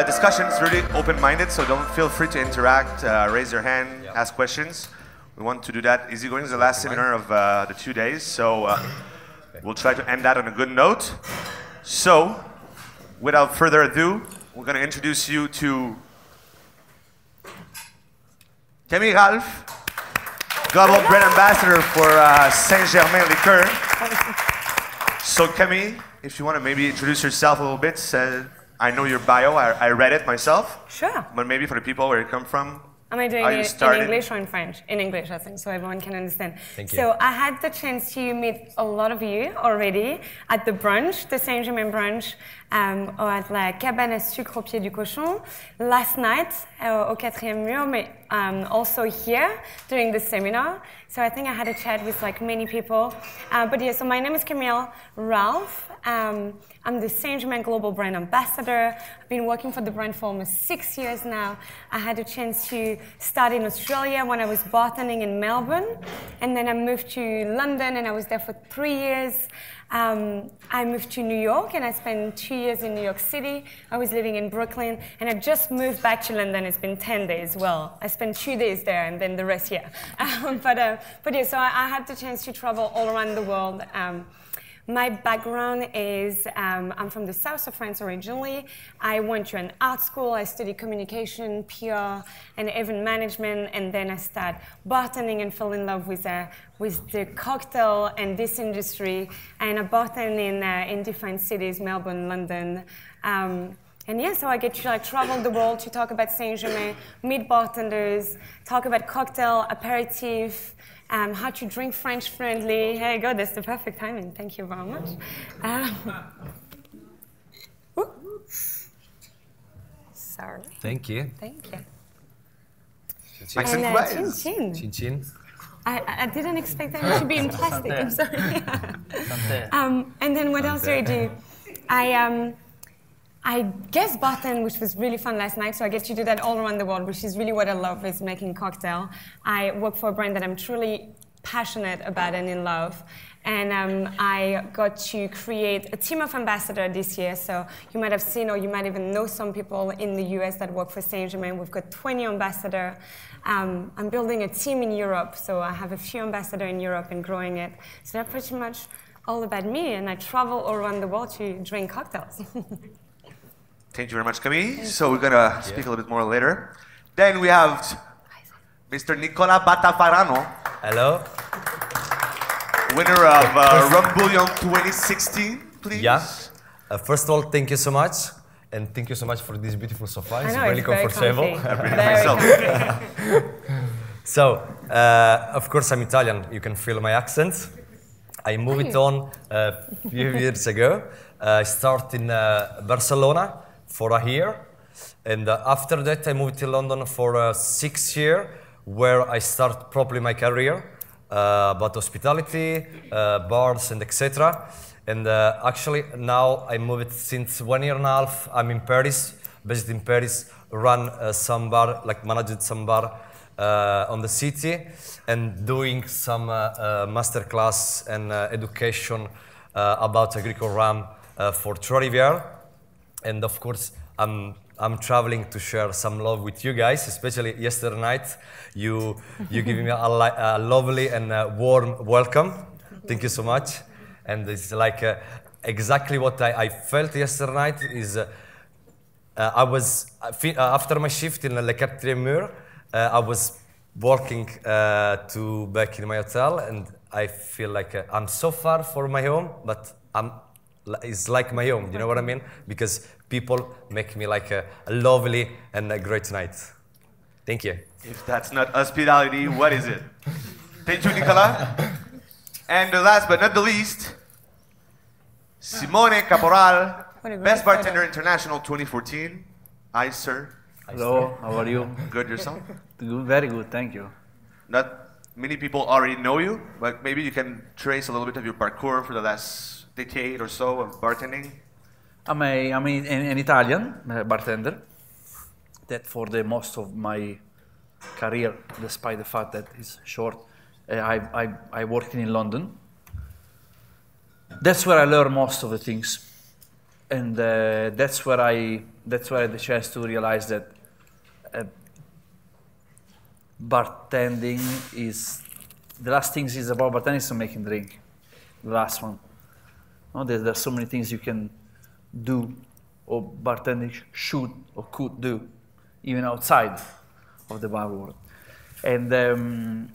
discussion. It's really open-minded, so don't feel free to interact, raise your hand, ask questions. We want to do that easygoing. It's the last seminar of the 2 days, so we'll try to end that on a good note. So, without further ado, we're going to introduce you to Camille Ralph, Global Brand Ambassador for St-Germain Liqueur. So Camille, if you want to maybe introduce yourself a little bit, I know your bio, I read it myself. Sure. But maybe for the people where you come from, am I doing it in English or in French? In English, I think, so everyone can understand. Thank you. So I had the chance to meet a lot of you already at the brunch, the Saint-Germain brunch, at la cabane à sucre au pied du cochon, last night au 4e mur, mais also here during the seminar. So I think I had a chat with like many people. But yeah, so my name is Camille Ralph. I'm the St-Germain Global Brand Ambassador. I've been working for the brand for almost 6 years now. I had a chance to start in Australia when I was bartending in Melbourne. And then I moved to London and I was there for 3 years. I moved to New York and I spent 2 years in New York City. I was living in Brooklyn and I just moved back to London. It's been 10 days. Well, I spent 2 days there and then the rest here. But yeah, so I had the chance to travel all around the world. My background is, I'm from the south of France originally. I went to an art school. I studied communication, PR, and event management. And then I started bartending and fell in love with the cocktail and this industry. And I bartended in different cities, Melbourne, London. And yeah, so I get to like travel the world to talk about Saint-Germain, meet bartenders, talk about cocktail, aperitif, how to drink French fluently. Hey, God, that's the perfect timing. Thank you very much. Sorry. Thank you. Thank you. Chin chin. Chin chin. I didn't expect that to be in plastic. I'm sorry. And then what else do I do? I guest bartend, which was really fun last night, so I get to do that all around the world, which is really what I love, is making cocktail. I work for a brand that I'm truly passionate about and in love. And I got to create a team of ambassadors this year, so you might have seen or you might even know some people in the US that work for Saint-Germain. We've got 20 ambassadors. I'm building a team in Europe, so I have a few ambassadors in Europe and growing it. So that's pretty much all about me, and I travel all around the world to drink cocktails. Thank you very much, Camille. So we're going to speak a little bit more later. Then we have Mr. Nicola Battafarano. Hello. Winner of Rhumbellion 2016, please. Yeah. First of all, thank you so much. And thank you so much for this beautiful sofa. It's really comfortable. I bring it myself. So, of course, I'm Italian. You can feel my accent. I moved on a few years ago. I started in Barcelona for a year, and after that I moved to London for 6 years, where I started properly my career about hospitality, bars, and etc. And actually now I moved since 1 year and a half. I'm in Paris, based in Paris, run some bar, like managed some bar on the city, and doing some masterclass and education about agricultural rum for Trois-Rivières. And of course, I'm traveling to share some love with you guys, especially yesterday night. You gave me a lovely and warm welcome. Thank you so much. And it's like exactly what I felt yesterday night is I was, after my shift in Le 4e Mur, I was walking back in my hotel, and I feel like I'm so far from my home, but it's like my home, you know what I mean? Because people make me like a lovely and a great night. Thank you. If that's not hospitality, what is it? Thank you, Nicola. And last but not the least, Simone Caporale, Best Bartender International 2014. Hi, sir. Hello, how are you? Good, yourself? Good, very good, thank you. Not many people already know you, but maybe you can trace a little bit of your parkour for the last decade or so of bartending. I'm an Italian bartender that for the most of my career, despite the fact that it's short, I worked in London. That's where I learned most of the things. and that's where I had the chance to realize that bartending is the last things is about bartending is to making drink. The last one. No, there's so many things you can do, or bartending should or could do, even outside of the bar world. And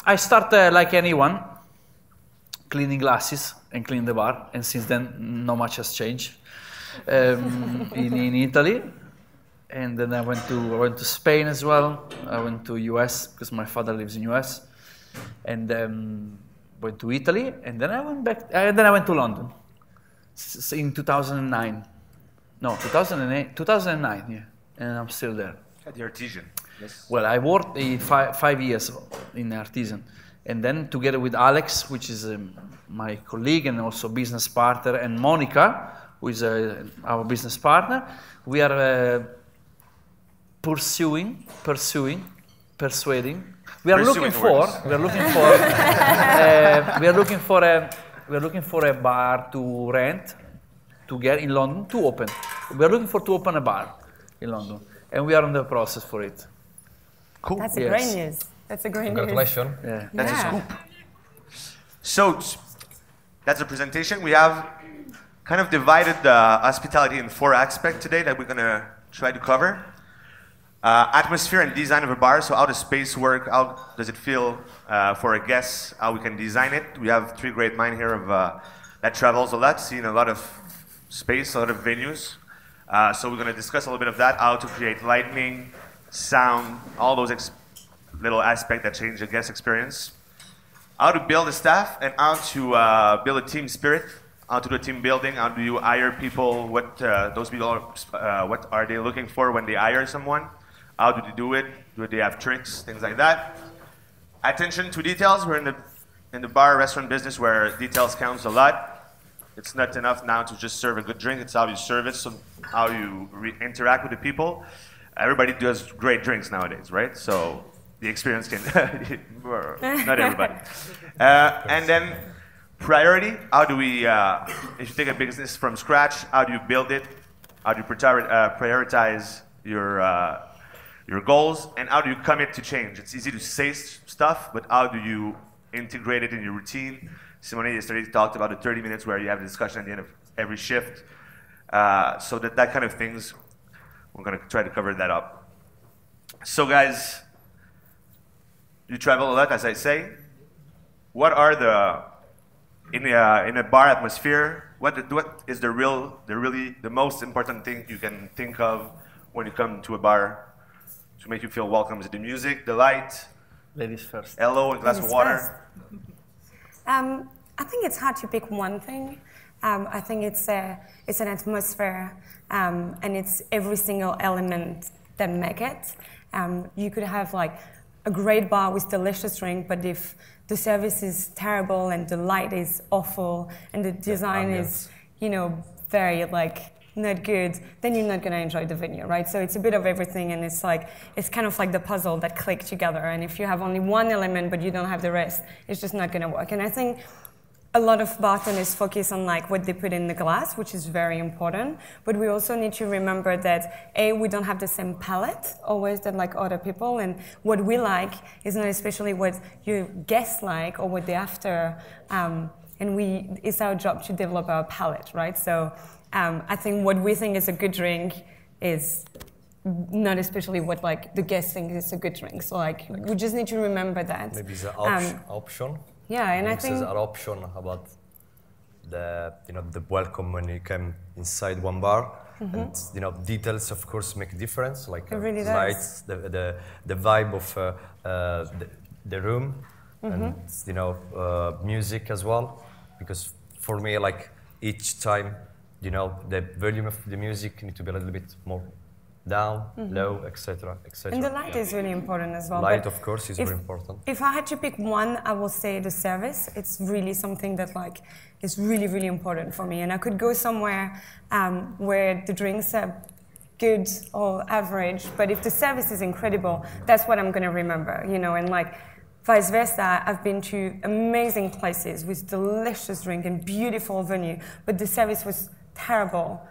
I started like anyone, cleaning glasses and cleaning the bar, and since then not much has changed in Italy. And then I went to Spain as well. I went to US because my father lives in US, and went to Italy, and then I went back. And then I went to London in 2009. No, 2008, 2009. Yeah, and I'm still there. At the Artisan. Yes. Well, I worked 5 years in Artisan, and then together with Alex, which is my colleague and also business partner, and Monica, who is our business partner, we are persuading. We are looking for a bar to rent, to get in London, to open. We are looking to open a bar in London, and we are in the process for it. Cool. That's a great news. That's a great news. Congratulations. Yeah. That's a scoop. So that's the presentation. We have kind of divided the hospitality in 4 aspects today that we're going to try to cover. Atmosphere and design of a bar, so how does space work, how does it feel for a guest, how we can design it. We have 3 great minds here that travels a lot, seen a lot of space, a lot of venues. So we're going to discuss a little bit of that, how to create lighting, sound, all those little aspects that change the guest experience. How to build a staff and how to build a team spirit, how to do team building, how do you hire people, what those people what are they looking for when they hire someone, how do they do it, do they have tricks, things like that. Attention to details. We're in the bar restaurant business where details counts a lot. It's not enough now to just serve a good drink, it's how you serve it, so how you interact with the people. Everybody does great drinks nowadays, right? So the experience can, not everybody. And then priority, how do we, if you take a business from scratch, how do you build it? How do you prioritize your goals? And how do you commit to change? It's easy to say stuff, but how do you integrate it in your routine? Simone yesterday talked about the 30 minutes where you have a discussion at the end of every shift. So that kind of things, we're going to try to cover that up. So guys, you travel a lot, as I say. What are in a bar atmosphere, what is the most important thing you can think of when you come to a bar to make you feel welcome? Is it the music, the light? Ladies first. Hello, a glass of water. I think it's hard to pick one thing. I think it's an atmosphere, and it's every single element that make it. You could have like a great bar with delicious drink, but if the service is terrible and the light is awful and the design is, very like not good, then you're not going to enjoy the venue, right? So it's a bit of everything, and it's kind of like the puzzle that click together. And if you have only one element but you don't have the rest, it's just not going to work. And I think a lot of bartenders focus on like what they put in the glass, which is very important. But we also need to remember that we don't have the same palate always that like other people, and what we like is not especially what your guests like or what they're after. And it's our job to develop our palate, right? So I think what we think is a good drink is not especially what like the guests think is a good drink. So like we just need to remember that. Maybe the option. Yeah, and I think there's an option about the welcome when you come inside one bar, and details of course make a difference, like really lights, the vibe of the room, and music as well. Because for me, like each time, the volume of the music need to be a little bit more down, low, etc., etc. And the light is really important as well. Light, of course, is very important. If I had to pick one, I will say the service. It's really something that like is really, really important for me. And I could go somewhere where the drinks are good or average, but if the service is incredible, that's what I'm going to remember, and like vice versa. I've been to amazing places with delicious drink and beautiful venue, but the service was terrible.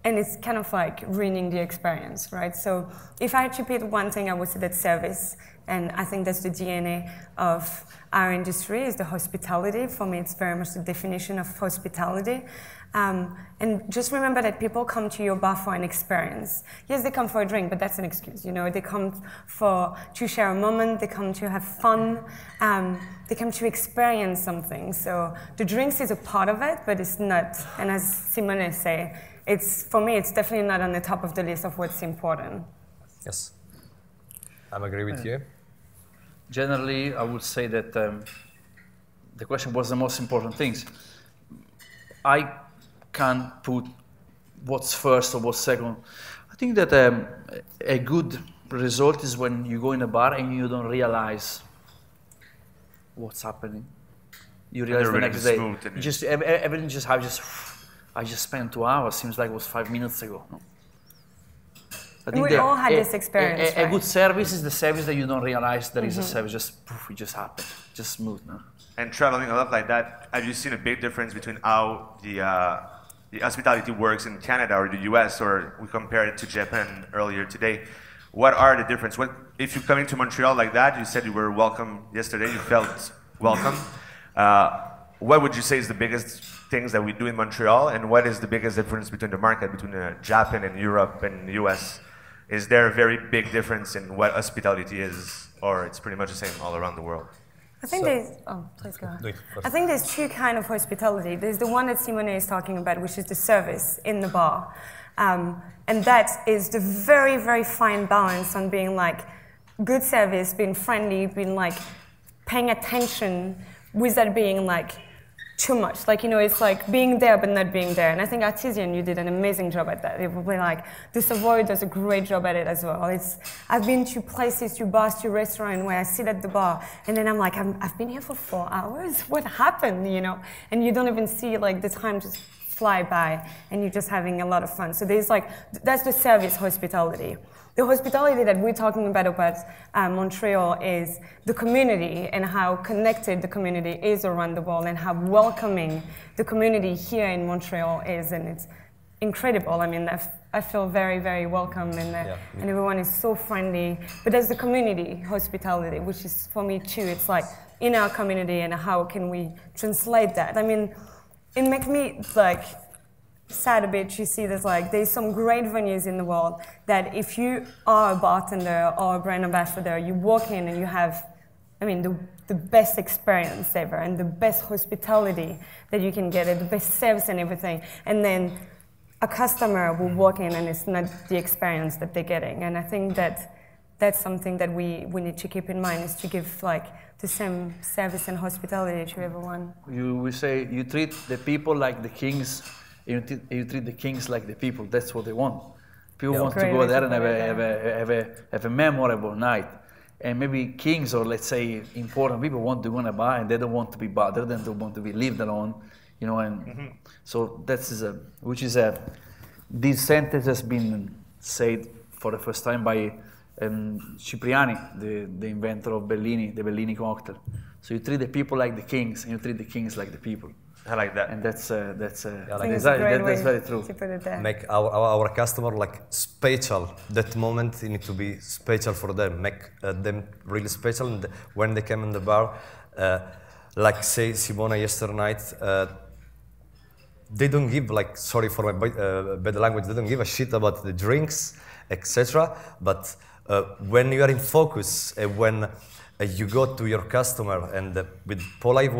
and it's kind of like ruining the experience, right? So if I had to pick one thing, I would say that service, and I think that's the DNA of our industry, is the hospitality. For me, it's very much the definition of hospitality. And just remember that people come to your bar for an experience. Yes, they come for a drink, but that's an excuse. You know, they come to share a moment. They come to have fun. They come to experience something. So the drinks is a part of it, but it's not. And as Simone say, for me, it's definitely not on the top of the list of what's important. Yes, I agree with you. Generally, I would say that the question was the most important things. I can't put what's first or what's second. I think that a good result is when you go in a bar and you don't realize what's happening. You realize the next day. You just everything just how I just spent 2 hours. Seems like it was 5 minutes ago. No? I think we all had this experience. A good service is the service that you don't realize there is a service. Just poof, it just happened, just smooth. No? And traveling a lot like that, have you seen a big difference between how the hospitality works in Canada or the US, or we compared it to Japan earlier today? What are the differences? If you come into Montreal like that, you said you were welcome yesterday, you felt welcome. What would you say is the biggest things that we do in Montreal, and what is the biggest difference between the market, between Japan and Europe and the US? Is there a very big difference in what hospitality is, or it's pretty much the same all around the world? I think please go ahead. I think there's two kinds of hospitality. There's the one that Simone is talking about, which is the service in the bar. And that is the very, very fine balance on being like good service, being friendly, being like paying attention without being like too much. Like, you know, it's like being there but not being there. And I think Artisan, you did an amazing job at that. It would be like, the Savoy does a great job at it as well. I've been to places, to bars, to restaurants where I sit at the bar and then I'm like, I've been here for 4 hours? What happened, you know? And you don't even see like the time just fly by and you're just having a lot of fun. So there's like, that's the service hospitality. The hospitality that we're talking about Montreal is the community and how connected the community is around the world and how welcoming the community here in Montreal is, and it's incredible. I mean, I feel very, very welcome, and everyone is so friendly. But there's the community hospitality, which is for me too. It's like in our community, and how can we translate that? I mean, it makes me like sad a bit to see that there's some great venues in the world that if you are a bartender or a brand ambassador, you walk in and you have, I mean, the best experience ever and the best hospitality that you can get, the best service and everything. And then a customer will walk in and it's not the experience that they're getting. And I think that that's something that we need to keep in mind, is to give like the same service and hospitality to everyone. We say you treat the people like the kings. You treat the kings like the people. That's what they want. People want to go there and have a memorable night. And maybe kings, or let's say important people, want to go in a bar and they don't want to be bothered and they want to be lived alone, you know. And so this sentence has been said for the first time by Cipriani, the inventor of Bellini, the Bellini cocktail. So you treat the people like the kings, and you treat the kings like the people. I like that. And that's very true. Make our customer like special. That moment need to be special for them. Make them really special. And when they come in the bar, like say Simona yesterday night, they don't give, like, sorry for my bad language, they don't give a shit about the drinks, etc. But when you are in focus, when you go to your customer and with polite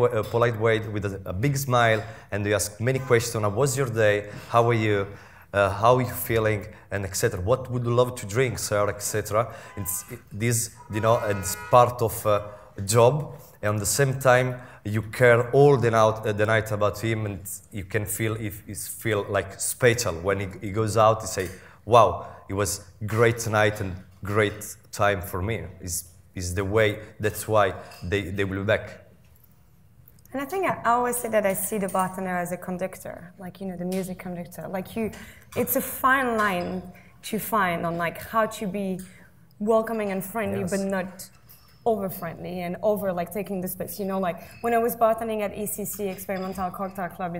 way, with a big smile, and you ask many questions. How was your day? How are you? How are you feeling? And etc. What would you love to drink, sir? Etc. It's part of a job, and at the same time you care all the night about him, and you can feel like special when he goes out. You say, "Wow, it was great night and great time for me." Is the way, that's why they will be back. And I think I always say that I see the bartender as a conductor, like, you know, the music conductor. Like it's a fine line to find on like how to be welcoming and friendly, but not over friendly and over like taking the space. You know, like when I was bartending at ECC, Experimental Cocktail Club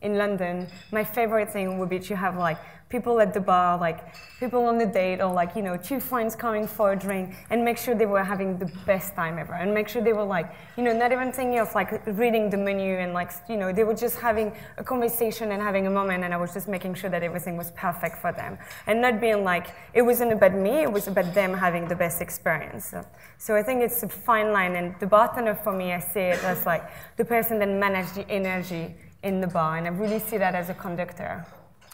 in London, my favorite thing would be to have like people at the bar, like people on the date, or like, you know, two friends coming for a drink, and make sure they were having the best time ever, and make sure they were like, you know, not even thinking of like reading the menu, and like, you know, they were just having a conversation and having a moment, and I was just making sure that everything was perfect for them, and not being like, it wasn't about me, it was about them having the best experience. So I think it's a fine line, and the bartender for me, I see it as like the person that managed the energy in the bar, and I really see that as a conductor.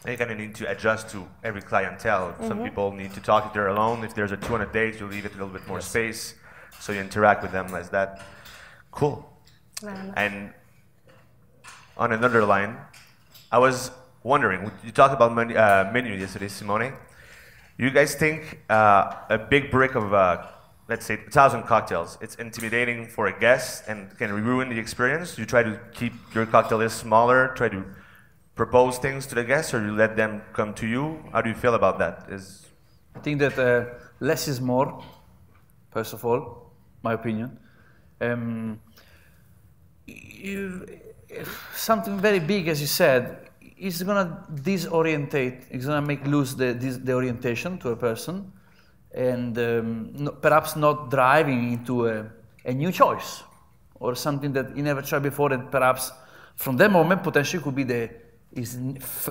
And you kind of need to adjust to every clientele. Some people need to talk if they're alone. If there's a 2 on a date, you leave it a little bit more space, so you interact with them as that. Cool. And on another line, I was wondering, you talked about menu yesterday, Simone. You guys think a big brick of, let's say, 1,000 cocktails, it's intimidating for a guest and can ruin the experience? You try to keep your cocktail list smaller, try to propose things to the guests, or you let them come to you? How do you feel about that? I think that less is more, first of all, my opinion. Something very big, as you said, is going to disorientate, it's going to make lose the orientation to a person, and perhaps not driving into a new choice, or something that you never tried before, and perhaps from that moment potentially could be his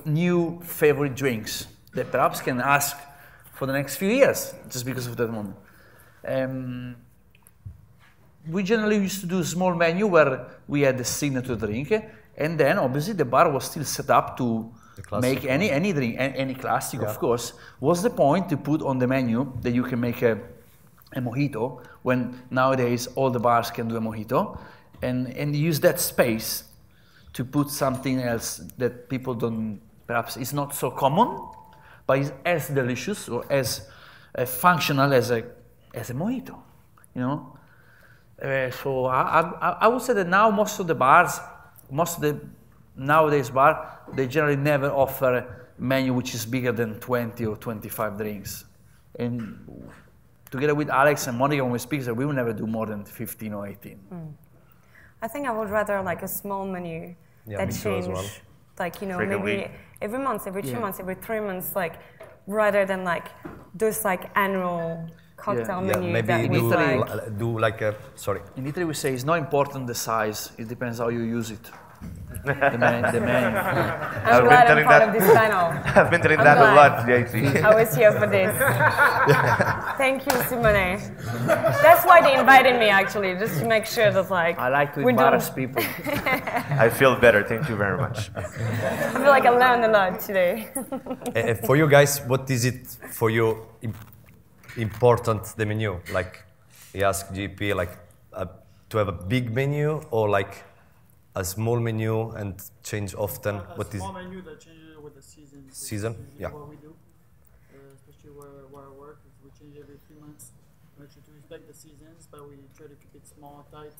new favorite drinks that perhaps can ask for the next few years just because of that moment. We generally used to do a small menu where we had the signature drink, and then obviously the bar was still set up to make any drink, any classic, of course. What's the point to put on the menu that you can make a mojito when nowadays all the bars can do a mojito, and use that space to put something else that people don't, perhaps is not so common, but is as delicious or as functional as a mojito, you know? So I would say that now most of the bars, most of the nowadays bar, they generally never offer a menu which is bigger than 20 or 25 drinks. And together with Alex and Monica, when we speak, we will never do more than 15 or 18. I think I would rather like a small menu that change, well. Like, you know, maybe every month, every 2 months, every 3 months, like, rather than like those like annual cocktail menu. Maybe that do like a, sorry. In Italy we say it's not important the size, it depends how you use it. The menu. I'm glad I'm part of this panel. I've been telling that a lot lately. I was here for this. Thank you, Simone. That's why they invited me, actually, just to make sure that, like, I like to embarrass people. I feel better. Thank you very much. I feel like I learned a lot today. For you guys, what is it for you important, the menu? Like, you ask GP, like, to have a big menu, or like a small menu and change often? What is a small menu that changes with the season. Season? Yeah. What we do, especially where I work, is we change every 3 months. We try to respect the seasons, but we try to keep it small, tight,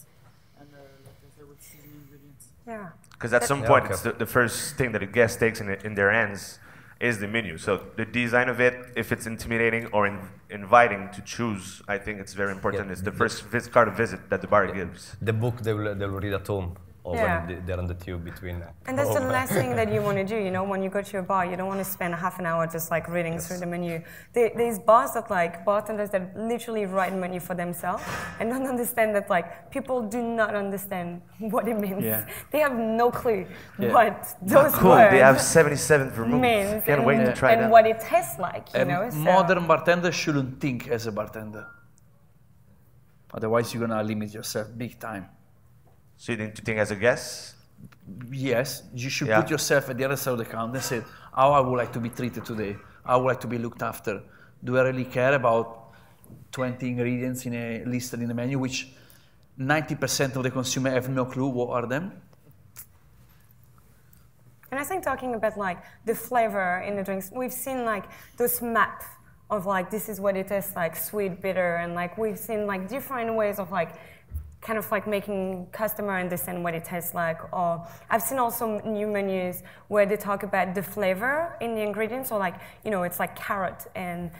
and like I said, with seasoned ingredients. Yeah. Because at some point, it's the first thing that a guest takes in their hands is the menu. So the design of it, if it's intimidating or inviting to choose, I think it's very important. It's the first card of visit that the bar gives. The book they will read at home. Or when they're on the tube between. And that's the last thing that you want to do, you know, when you go to a bar, you don't want to spend half an hour just like reading through the menu. There's bars that like, bartenders that literally write menu for themselves and don't understand that like, people do not understand what it means. Yeah. They have no clue what those words They have 77 vermouth. means. Can't wait to try that. And what it tastes like, you know. So. Modern bartender shouldn't think as a bartender. Otherwise, you're going to limit yourself big time. So you need to think as a guest? Yes, you should put yourself at the other side of the counter and say, how I would like to be treated today, how I would like to be looked after. Do I really care about 20 ingredients listed in the menu, which 90% of the consumer have no clue what are them? And I think talking about like the flavor in the drinks, we've seen like those maps of like, this is what it tastes like, sweet, bitter, and like we've seen like different ways of like kind of like making customer understand what it tastes like. Or I've seen also new menus where they talk about the flavor in the ingredients, or like, you know, it's like carrot and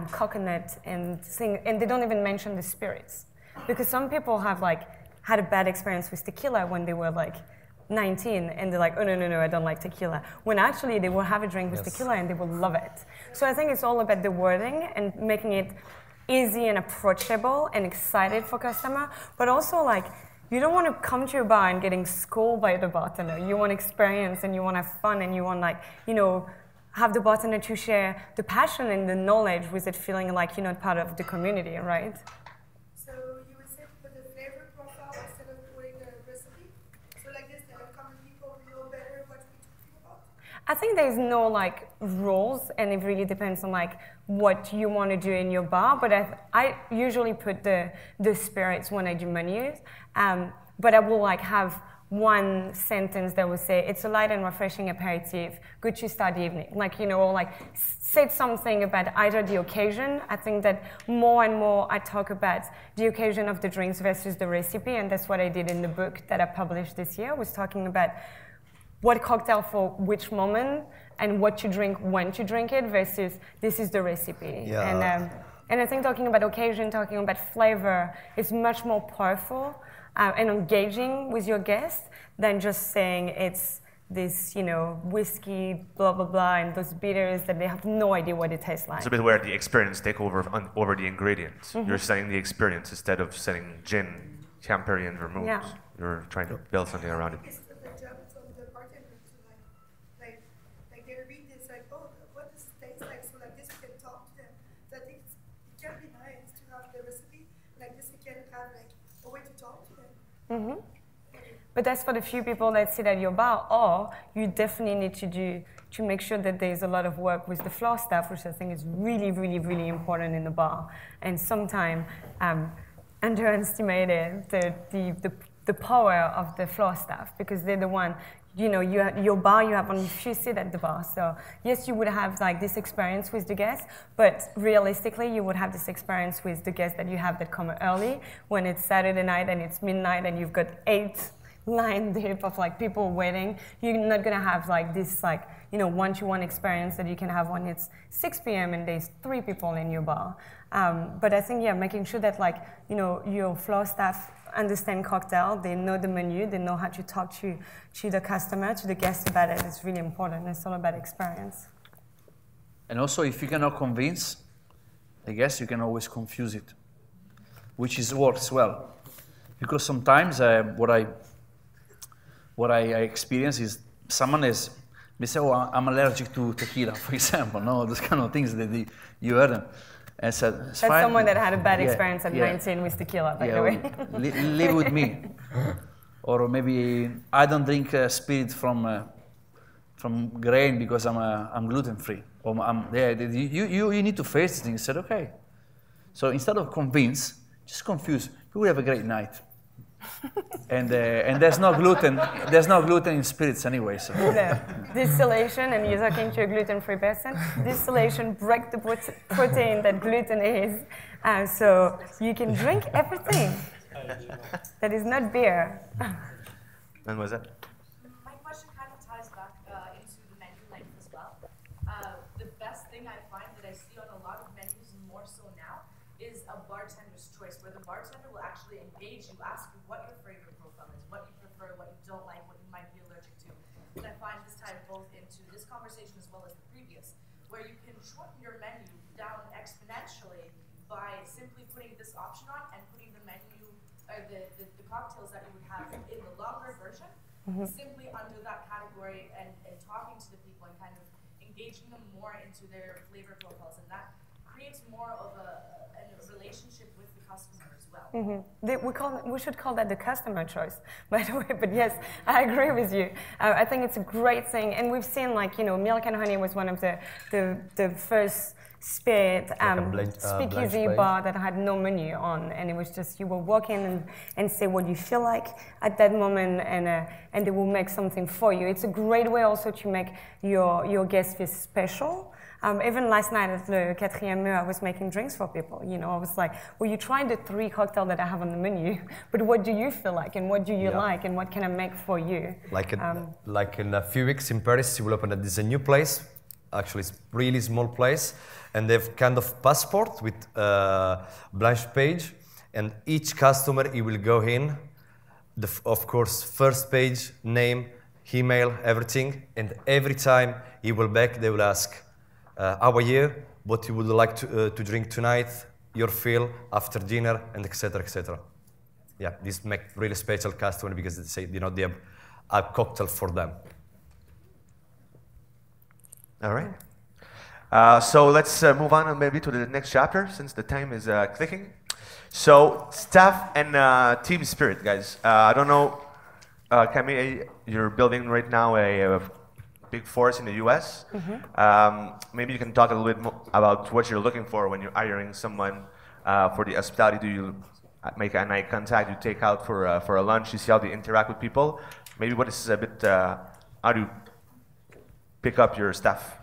coconut and they don't even mention the spirits. Because some people have like had a bad experience with tequila when they were like 19 and they're like, oh, no, I don't like tequila. When actually they will have a drink with tequila and they will love it. So I think it's all about the wording and making it easy and approachable and excited for customer, but also like, you don't want to come to a bar and getting schooled by the bartender. You want experience and you want to have fun and you want like, you know, have the bartender to share the passion and the knowledge with it feeling like you're not part of the community, right? So you would say to put the flavor profile instead of putting the recipe? So like this, the common people know better what we're talking about? I think there's no like rules and it really depends on like what you want to do in your bar, but I usually put the spirits when I do menus, but I will like have one sentence that will say, it's a light and refreshing aperitif, good to start the evening. Like, you know, or like say something about either the occasion. I think that more and more I talk about the occasion of the drinks versus the recipe, and that's what I did in the book that I published this year, was talking about what cocktail for which moment and what to drink when to drink it versus this is the recipe. Yeah. And I think talking about occasion, talking about flavor is much more powerful and engaging with your guests than just saying it's this, you know, whiskey, blah, blah, blah, and those bitters that they have no idea what it tastes like. It's a bit where the experience take over the ingredients. You're selling the experience instead of selling gin, Champagne, and vermouth. Yeah. You're trying to build something around it. It's the job of the bartender to like they read this like, oh, what does it taste like? So like this you can talk to them. So I think it can be nice to have the recipe like this. You can have like a way to talk to them. But that's for the few people that sit at your bar, or you definitely need to make sure that there's a lot of work with the floor staff, which I think is really, really, really important in the bar, and sometimes underestimated the power of the floor staff, because they're the one, you know, your bar, you have only few seats at the bar. So yes, you would have like this experience with the guests, but realistically, you would have this experience with the guests that you have that come early when it's Saturday night and it's midnight and you've got 8 line deep of like people waiting. You're not gonna have like this like, you know, one-to-one experience that you can have when it's 6 p.m. and there's 3 people in your bar. But I think, yeah, making sure that like, you know, your floor staff understand cocktail, they know the menu, they know how to talk to the customer, to the guest about it. It's really important. It's all about experience. And also, if you cannot convince, I guess you can always confuse it, which works well. Because sometimes what I experience is someone may say, oh, I'm allergic to tequila, for example, no, those kind of things that you heard them. And said, That's fine. Someone that had a bad experience at 19 with tequila, by the way. Live with me. Or maybe I don't drink spirit from grain because I'm gluten-free. Or you need to face it. And you said, okay. So instead of convince, just confuse. We will have a great night. And there's no gluten. There's no gluten in spirits anyway. So. No. Distillation, and you're talking to a gluten-free person. Distillation breaks the protein that gluten is, so you can drink everything that is not beer. And was that? My question kind of ties back into the menu length as well. The best thing I find that I see on a lot of menus, and more so now, is a bartender's choice, where the bartender will actually engage you, ask you what your favorite profile is, what you prefer, what you don't like, what you might be allergic to. And I find this ties both into this conversation as well as the previous, where you can shorten your menu down exponentially by simply putting this option on and putting the menu, or the cocktails that you would have in the longer version, simply under that category, and talking to the people and kind of engaging them more into their flavor profiles, and that creates more of a relationship with the customer as well. We should call that the customer choice, by the way. But yes, I agree with you. I think it's a great thing, and we've seen, like, you know, Milk and Honey was one of the first spirit speakeasy bar that had no menu on, and it was just you will walk in and say what you feel like at that moment, and they will make something for you. It's a great way also to make your guests feel special. Even last night at the Quatrième Mur, I was making drinks for people. You know, I was like, well, you tried the 3 cocktails that I have on the menu, but what do you feel like, and what do you like, and what can I make for you? Like in a few weeks in Paris, you will open this a new place. Actually, it's a really small place, and they have kind of passport with blank page, and each customer, he will go in of course, first page, name, email, everything. And every time he will back, they will ask, how are you? What you would like to drink tonight? Your feel after dinner, and etc. etc. Yeah, this make really special customer because they say, they have a cocktail for them. All right. So let's move on maybe to the next chapter since the time is clicking. So staff and team spirit, guys. I don't know, Camille, you're building right now a big force in the US. Maybe you can talk a little bit more about what you're looking for when you're hiring someone for the hospitality. Do you make an eye contact? You take out for a lunch? You see how they interact with people? Maybe what is a bit, how do you pick up your staff?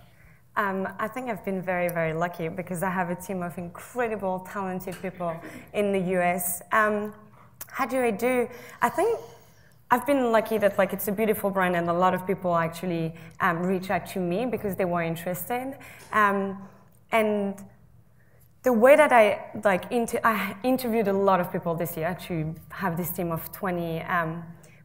I think I've been very, very lucky because I have a team of incredible, talented people in the US. How do I do? I think I've been lucky that it's a beautiful brand and a lot of people actually reach out to me because they were interested. And the way that I interviewed a lot of people this year to have this team of 20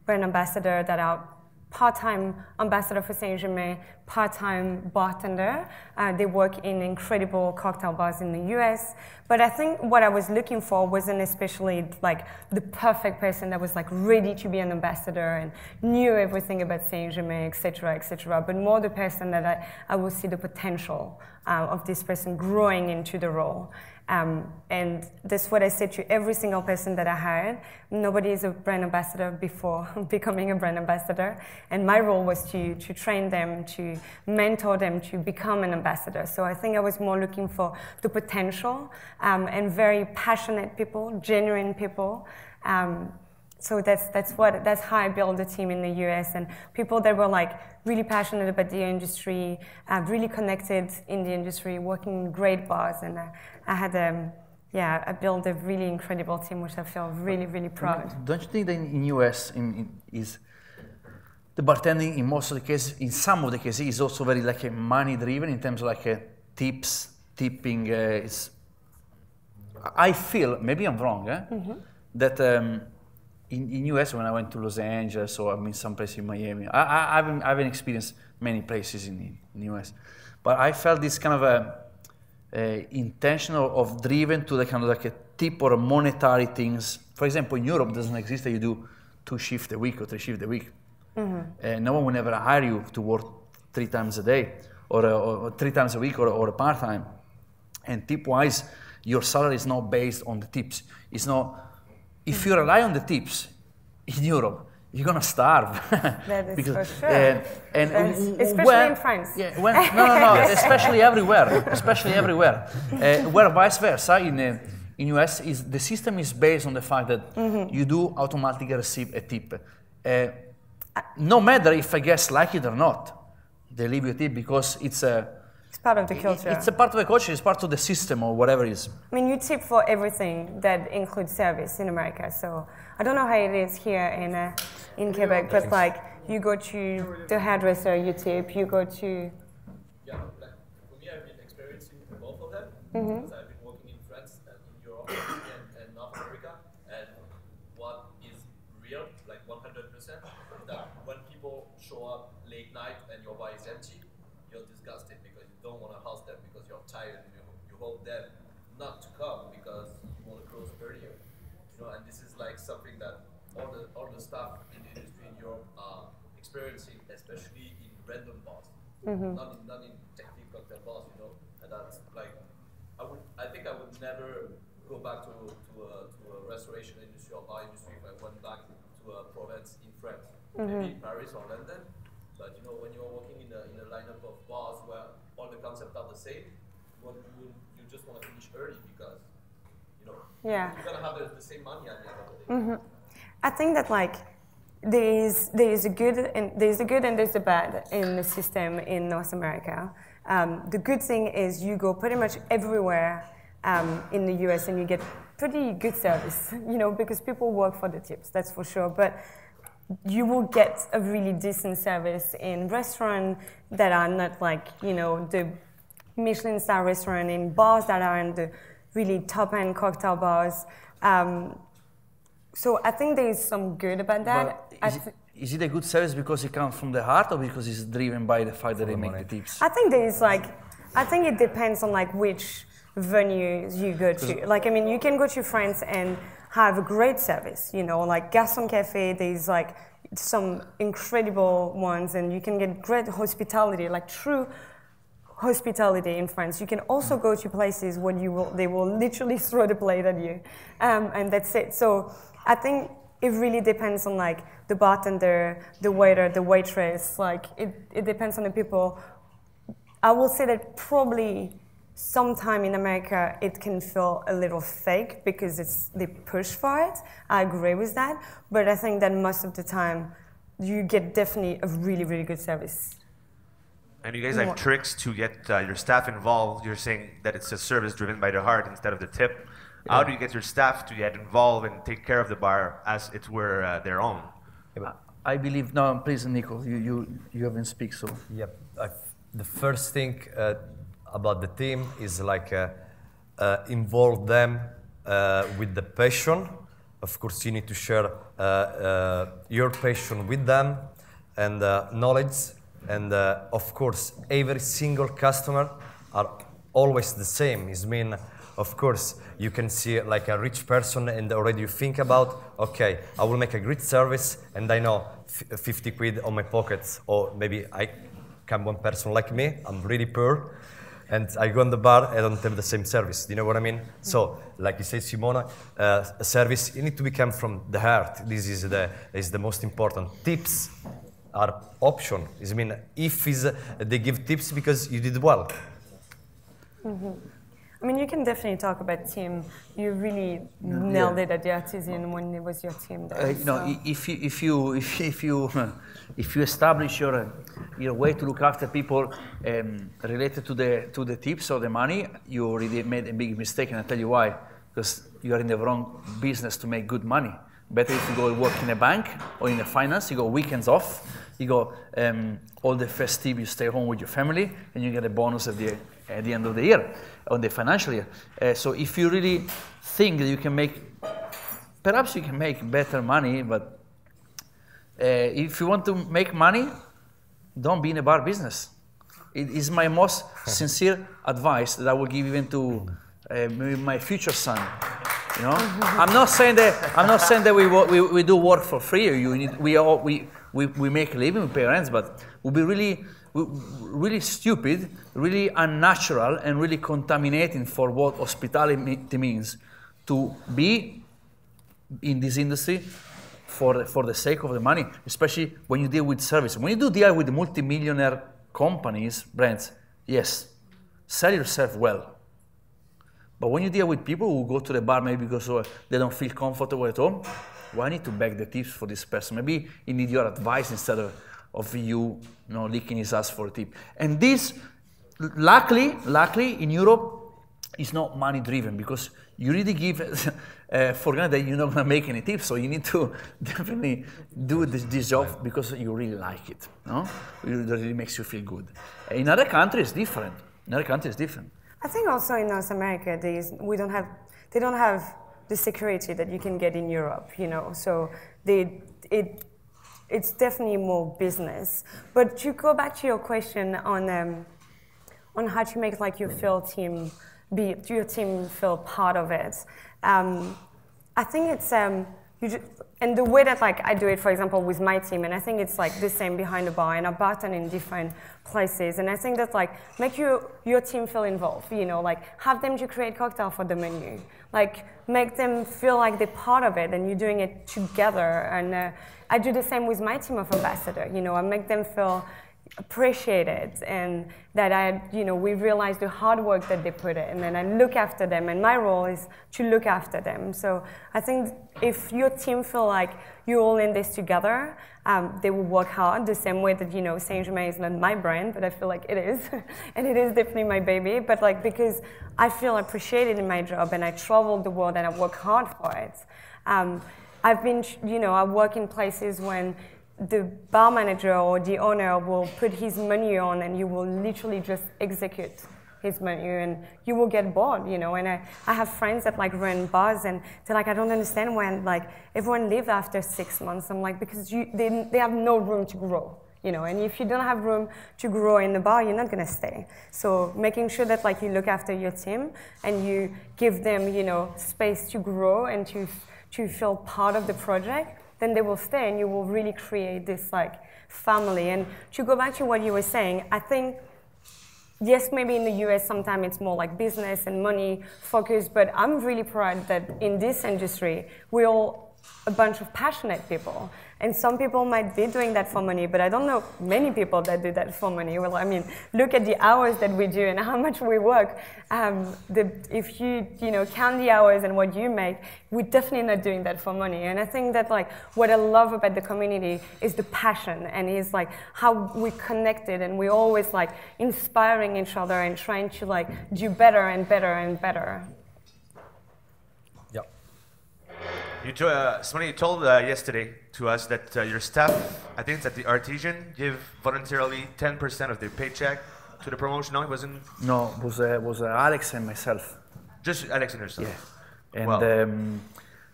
brand ambassadors that are part-time ambassador for St-Germain, part-time bartender. They work in incredible cocktail bars in the US. But I think what I was looking for wasn't especially the perfect person that was ready to be an ambassador and knew everything about St-Germain, etc., but more the person that I will see the potential of this person growing into the role. And that's what I said to every single person that I hired. Nobody is a brand ambassador before becoming a brand ambassador. And my role was to train them, to mentor them, to become an ambassador. So I think I was more looking for the potential and very passionate people, genuine people. So that's how I built the team in the US, and people that were really passionate about the industry, really connected in the industry, working in great bars, and I had I built a really incredible team, which I feel really, really proud. Don't you think that in US is the bartending in most of the cases, in some of the cases, is also very money driven in terms of tips, tipping? I feel, maybe I'm wrong, that. In US, when I went to Los Angeles or some places in Miami, I haven't experienced many places in the US, but I felt this kind of intentional of driven to the kind of a tip or a monetary things. For example, in Europe, it doesn't exist that you do 2 shifts a week or 3 shifts a week. No one will ever hire you to work 3 times a day or 3 times a week or a part-time. And tip-wise, your salary is not based on the tips. It's not. If you rely on the tips in Europe, you're gonna starve. That is for sure. Especially in France. Yeah, no, especially everywhere. Where vice versa in US is the system is based on the fact that you do automatically receive a tip. No matter if a guest like it or not, they leave you a tip because it's part of the culture. It's a part of the culture, it's part of the system or whatever it is. I mean, you tip for everything that includes service in America. So I don't know how it is here in Quebec, but you go to the hairdresser, you tip, you go to... Yeah, for me, I've been experiencing both of them, because I've been working in France and in Europe and North America, and what is real, 100%, that when people show up late night and your bar is empty, you're disgusted because you don't want to house them because you're tired and you hope them not to come because you want to close earlier. And this is something that all the staff in the industry in Europe are experiencing, especially in random bars, not in technique cocktail bars, and that's I think I would never go back to a restoration industry or bar industry if I went back to a province in France, maybe Paris or London. But when you're working in a lineup of bars where all the concepts are the same, you just want to finish early because you're gonna have the same money at the end of the day. I think that there is a good and there's a bad in the system in North America. The good thing is you go pretty much everywhere in the US and you get pretty good service, because people work for the tips, that's for sure. But you will get a really decent service in restaurants that are not the Michelin star restaurant, in bars that are in the really top-end cocktail bars. So I think there is some good about that. Is it a good service because it comes from the heart or because it's driven by the fact that they make the tips? I think there is I think it depends on which venues you go to. I mean, you can go to France and have a great service, like Garçon Café, there's some incredible ones, and you can get great hospitality, true hospitality in France. You can also go to places where they will literally throw the plate at you, and that's it. So I think it really depends on the bartender, the waiter, the waitress. It depends on the people. I will say that probably sometime in America it can feel a little fake because they push for it. I agree with that, but I think that most of the time you get definitely a really, really good service. And you guys have tricks to get your staff involved. You're saying that it's a service driven by the heart instead of the tip. Yeah. How do you get your staff to get involved and take care of the bar as it were their own? I believe, no, please, Nico, you haven't speak, so. Yep. The first thing about the team is involve them with the passion. Of course, you need to share your passion with them and knowledge. And of course, every single customer are always the same. Of course, you can see a rich person and already you think about, okay, I will make a great service and I know 50 quid on my pockets, or maybe I come one person like me, I'm really poor, and I go in the bar, I don't have the same service. Do you know what I mean? So, like you say, Simona, a service, you need to become from the heart. This is the most important. Tips are option. If they give tips because you did well. Mm-hmm. I mean, you can definitely talk about team. You really nailed it at the Artisan when it was your team there. If you establish your way to look after people related to the tips or the money, you already made a big mistake, and I'll tell you why. Because you are in the wrong business to make good money. Better if you go work in a bank or in a finance, you go weekends off, you go all the festive, you stay home with your family, and you get a bonus at the end of the year, on the financial year. So if you really think that you can perhaps you can make better money, but if you want to make money, don't be in a bar business. It is my most sincere advice that I will give even to maybe my future son. I'm not saying that we do work for free. We make a living, we pay rents, but we'll be really stupid, really unnatural, and really contaminating for what hospitality means to be in this industry for the sake of the money, especially when you deal with service. When you do deal with multi-millionaire companies, brands, yes, sell yourself well. But when you deal with people who go to the bar maybe because they don't feel comfortable at home, why need to beg the tips for this person? Maybe he needs your advice instead of you licking his ass for a tip. And this, luckily, in Europe, is not money driven because you really give for granted that you're not going to make any tips. So you need to definitely do this job because you really like it. It really makes you feel good. In other countries, different. I think also in North America, they don't have the security that you can get in Europe, So it's definitely more business. But to go back to your question on how to make your team feel part of it, I think it's and the way that I do it, for example, with my team, and I think it's the same behind the bar, and I bartend in different places, and I think that make your team feel involved, have them to create cocktail for the menu, make them feel like they're part of it, and you're doing it together, and I do the same with my team of ambassadors, I make them feel appreciated, and that we realize the hard work that they put in, and I look after them, and my role is to look after them. So I think if your team feel like you're all in this together, they will work hard the same way that St-Germain is not my brand, but I feel like it is, and it is definitely my baby. But because I feel appreciated in my job, and I travel the world, and I work hard for it. I've been, I work in places when the bar manager or the owner will put his menu on and you will literally just execute his menu, and you will get bored, you know. And I have friends that like run bars, and they're like, I don't understand when like everyone leaves after 6 months. I'm like, because they have no room to grow. You know, and if you don't have room to grow in the bar, you're not gonna stay. So making sure that like you look after your team and you give them, you know, space to grow and to feel part of the project, then they will stay, and you will really create this like family. And to go back to what you were saying, I think, yes, maybe in the US sometimes it's more like business and money focused, but I'm really proud that in this industry, we're all a bunch of passionate people. And some people might be doing that for money, but I don't know many people that do that for money. Well, I mean, look at the hours that we do and how much we work. If you know, count the hours and what you make, we're definitely not doing that for money. And I think that like what I love about the community is the passion, and is like how we connected, and we're always like inspiring each other and trying to like do better and better and better. Simone, you told yesterday to us that your staff, I think it's at the Artesian, give voluntarily 10% of their paycheck to the promotion. No, it wasn't. No, it was Alex and myself. Just Alex and yourself. Yeah, and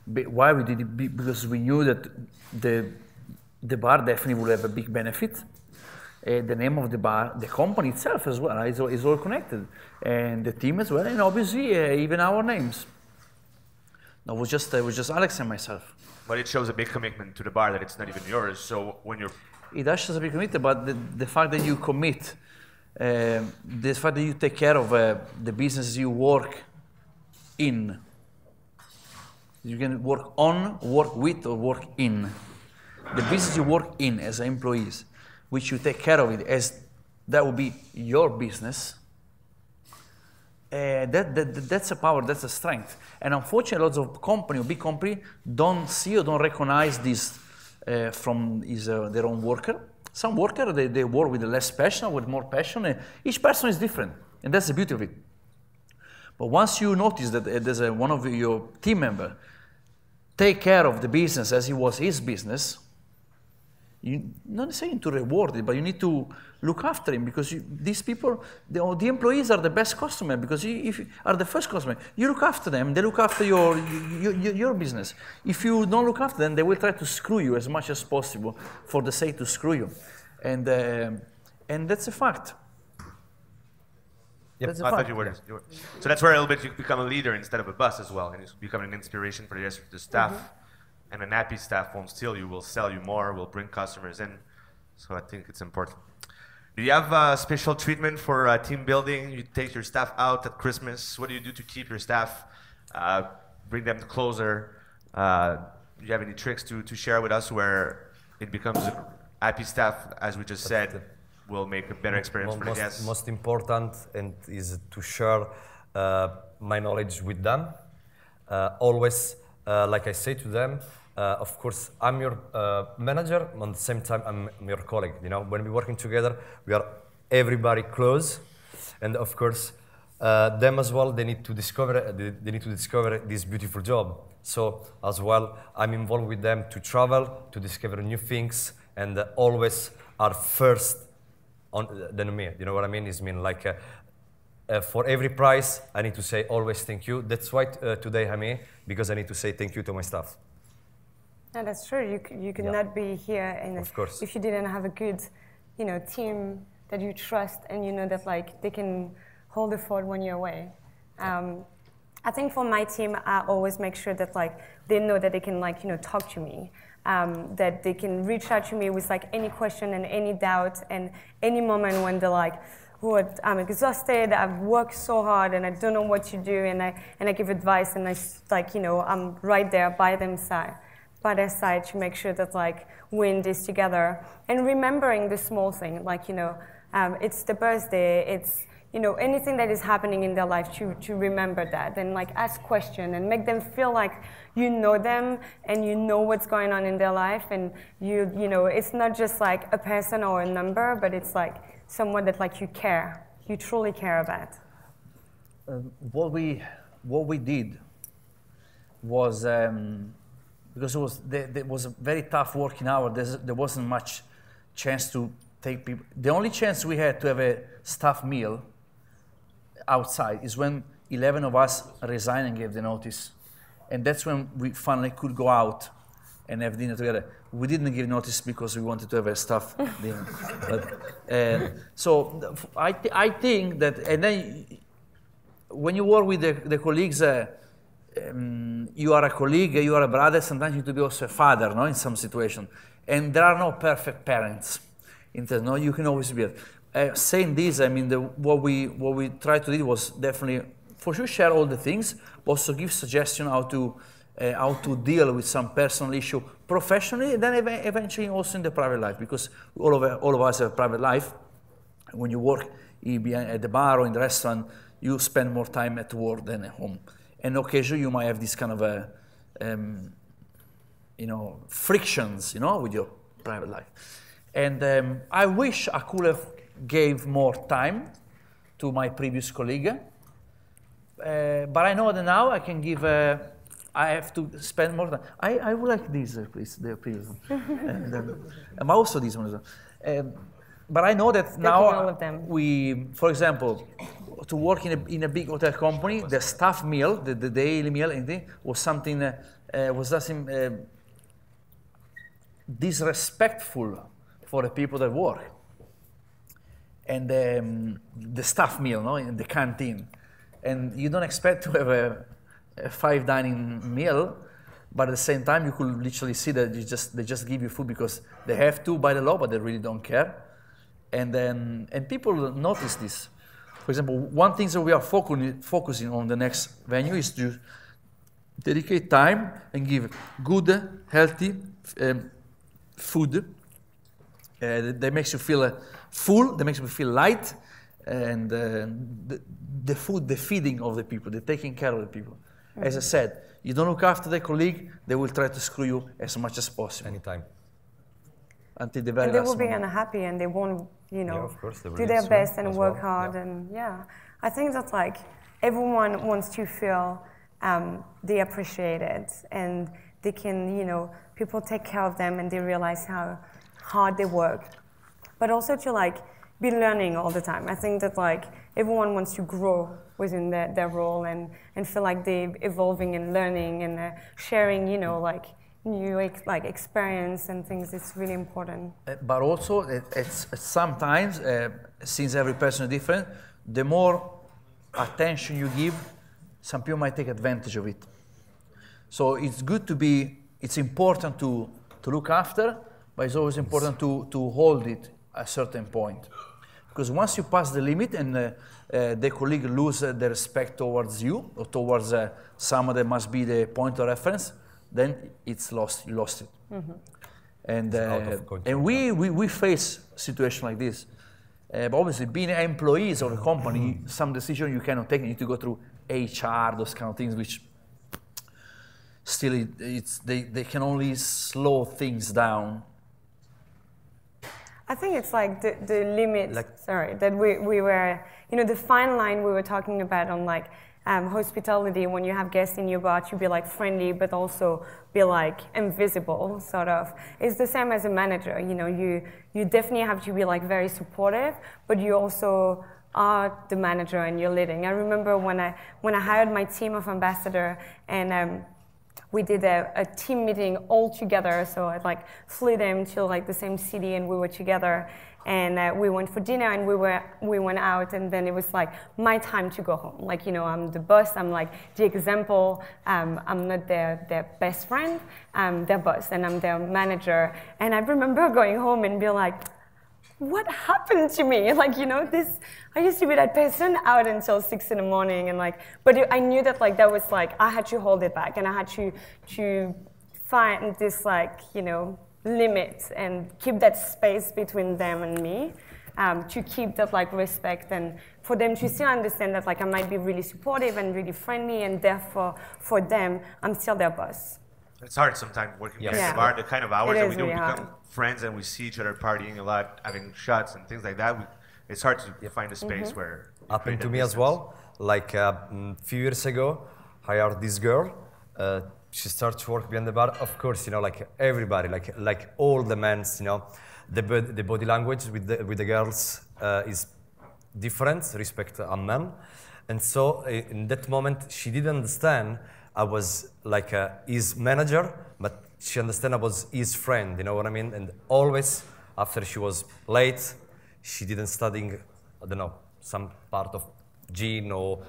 why we did it? Because we knew that the bar definitely would have a big benefit. The name of the bar, the company itself as well, is all connected, and the team as well, and obviously even our names. No, it was just Alex and myself. But it shows a big commitment to the bar that it's not even yours. So when you're... It does show a big commitment, but the fact that you commit, the fact that you take care of the businesses you work in. You can work on, work with, or work in. The business you work in as employees, which you take care of it as that will be your business. That's a power, that's a strength. And unfortunately, lots of big company, don't see or don't recognize this from their own worker. Some worker, they work with less passion, with more passion. Each person is different, and that's the beauty of it. But once you notice that there's one of your team member take care of the business as it was his business, you not saying to reward it, but you need to look after him, because these people, the employees are the best customer, because if you are the first customer, you look after them, they look after your business. If you don't look after them, they will try to screw you as much as possible for the sake to screw you, and that's a fact. Yep. I thought you were. So that's where a little bit you become a leader instead of a boss as well, and you become an inspiration for the rest of the staff. Mm-hmm. And an happy staff won't steal you, will sell you more, will bring customers in. So I think it's important. Do you have special treatment for team building? You take your staff out at Christmas. What do you do to keep your staff, bring them closer? Do you have any tricks to share with us where it becomes a happy staff, as we just said, will make a better experience for the guests? Most important and is to share my knowledge with them. Always, like I say to them, of course, I'm your manager, on the same time, I'm your colleague. You know, when we're working together, we are everybody close, and of course, them as well. They need to discover. They need to discover this beautiful job. So as well, I'm involved with them to travel, to discover new things, and always are first than me. You know what I mean? Like. For every price, I need to say always thank you. That's why today I'm here, because I need to say thank you to my staff. No, that's true. You could not be here if you didn't have a good, you know, team that you trust, and you know that like they can hold the fort when you're away. I think for my team, I always make sure that like they know that they can like, you know, talk to me. That they can reach out to me with like any question and any doubt and any moment when they're like, I'm exhausted, I've worked so hard and I don't know what to do, and I give advice, and I'm right there by their side to make sure that like we're in this together, and remembering the small thing, like, you know, it's the birthday, it's, you know, anything that is happening in their life, to remember that, and like ask questions and make them feel like you know them and you know what's going on in their life, and you know, it's not just like a person or a number, but it's like someone that like you truly care about. What we did was, because it was a very tough working hour, there wasn't much chance to take people. The only chance we had to have a staff meal, outside is when 11 of us resigned and gave the notice. And that's when we finally could go out and have dinner together. We didn't give notice because we wanted to have a staff dinner. But, so I think that, and then when you work with the colleagues, you are a colleague, you are a brother, sometimes you need to be also a father, no, in some situation. And there are no perfect parents. No, you can always be. Saying this, I mean, what we tried to do was definitely, for sure, share all the things, but also give suggestion how to deal with some personal issue professionally, and then eventually also in the private life, because all of us have a private life. When you work at the bar or in the restaurant, you spend more time at work than at home. And occasionally you might have this kind of frictions, with your private life. And I wish I could have gave more time to my previous colleague. But I know that now I can give, I have to spend more time. I would like this, please, the previous one. And also this one as well. But I know that now we, for example, to work in a big hotel company, the staff meal, the daily meal, was something, disrespectful for the people that work. And the staff meal, no, in the canteen. And you don't expect to have a fine dining meal, but at the same time, you could literally see that they just give you food because they have to by the law, but they really don't care. And people notice this. For example, one thing that we are focusing on the next venue is to dedicate time and give good, healthy food that makes you feel full, that makes you feel light, and the food, the feeding of the people, the taking care of the people. Mm-hmm. As I said, you don't look after the colleague, they will try to screw you as much as possible. Anytime. Until the very last and they will be moment. Unhappy and they won't, of course, do their best and work hard. And I think that like everyone wants to feel they appreciated and they can, people take care of them and they realize how hard they work. But also to like be learning all the time. I think that like everyone wants to grow within their role and feel like they're evolving and learning and sharing, like new experience and things. It's really important. But also, it's sometimes, since every person is different, the more attention you give, some people might take advantage of it. So it's good to be, it's important to look after, but it's always important to hold it at a certain point. Because once you pass the limit and the colleague loses the respect towards you or towards someone that must be the point of reference, then it's lost. You lost it. Mm-hmm. And we face situations like this. But obviously, being employees of a company, some decision you cannot take. You need to go through HR, those kind of things, which still they can only slow things down. I think it's like the limit, that we were, the fine line we were talking about on like hospitality, when you have guests in your bar to be like friendly, but also be like invisible, sort of. It's the same as a manager, you definitely have to be like very supportive, but you also are the manager and you're leading. I remember when I hired my team of ambassador and we did a team meeting all together. So I like flew them to like the same city and we were together and we went for dinner and we went out and then it was like my time to go home. Like, I'm the boss, I'm like the example, I'm not their best friend, I'm their boss and I'm their manager. And I remember going home and be like, what happened to me? Like, I used to be that person out until 6 in the morning and like, but I knew that like, that was like, I had to hold it back and I had to find this like, limit and keep that space between them and me to keep that like respect and for them to still understand that like, I might be really supportive and really friendly and therefore for them, I'm still their boss. It's hard sometimes working in the bar, the kind of hours that we do, we become friends and we see each other partying a lot, having shots and things like that. It's hard to find a space where... Happened to me as well. Like a few years ago, I hired this girl. She started to work behind the bar. Of course, like everybody, like all the men, the body language with the girls is different, respect a man. And so in that moment, she didn't understand I was like his manager, but she understood I was his friend, you know what I mean? And always, after she was late, she didn't studying, I don't know, some part of gene or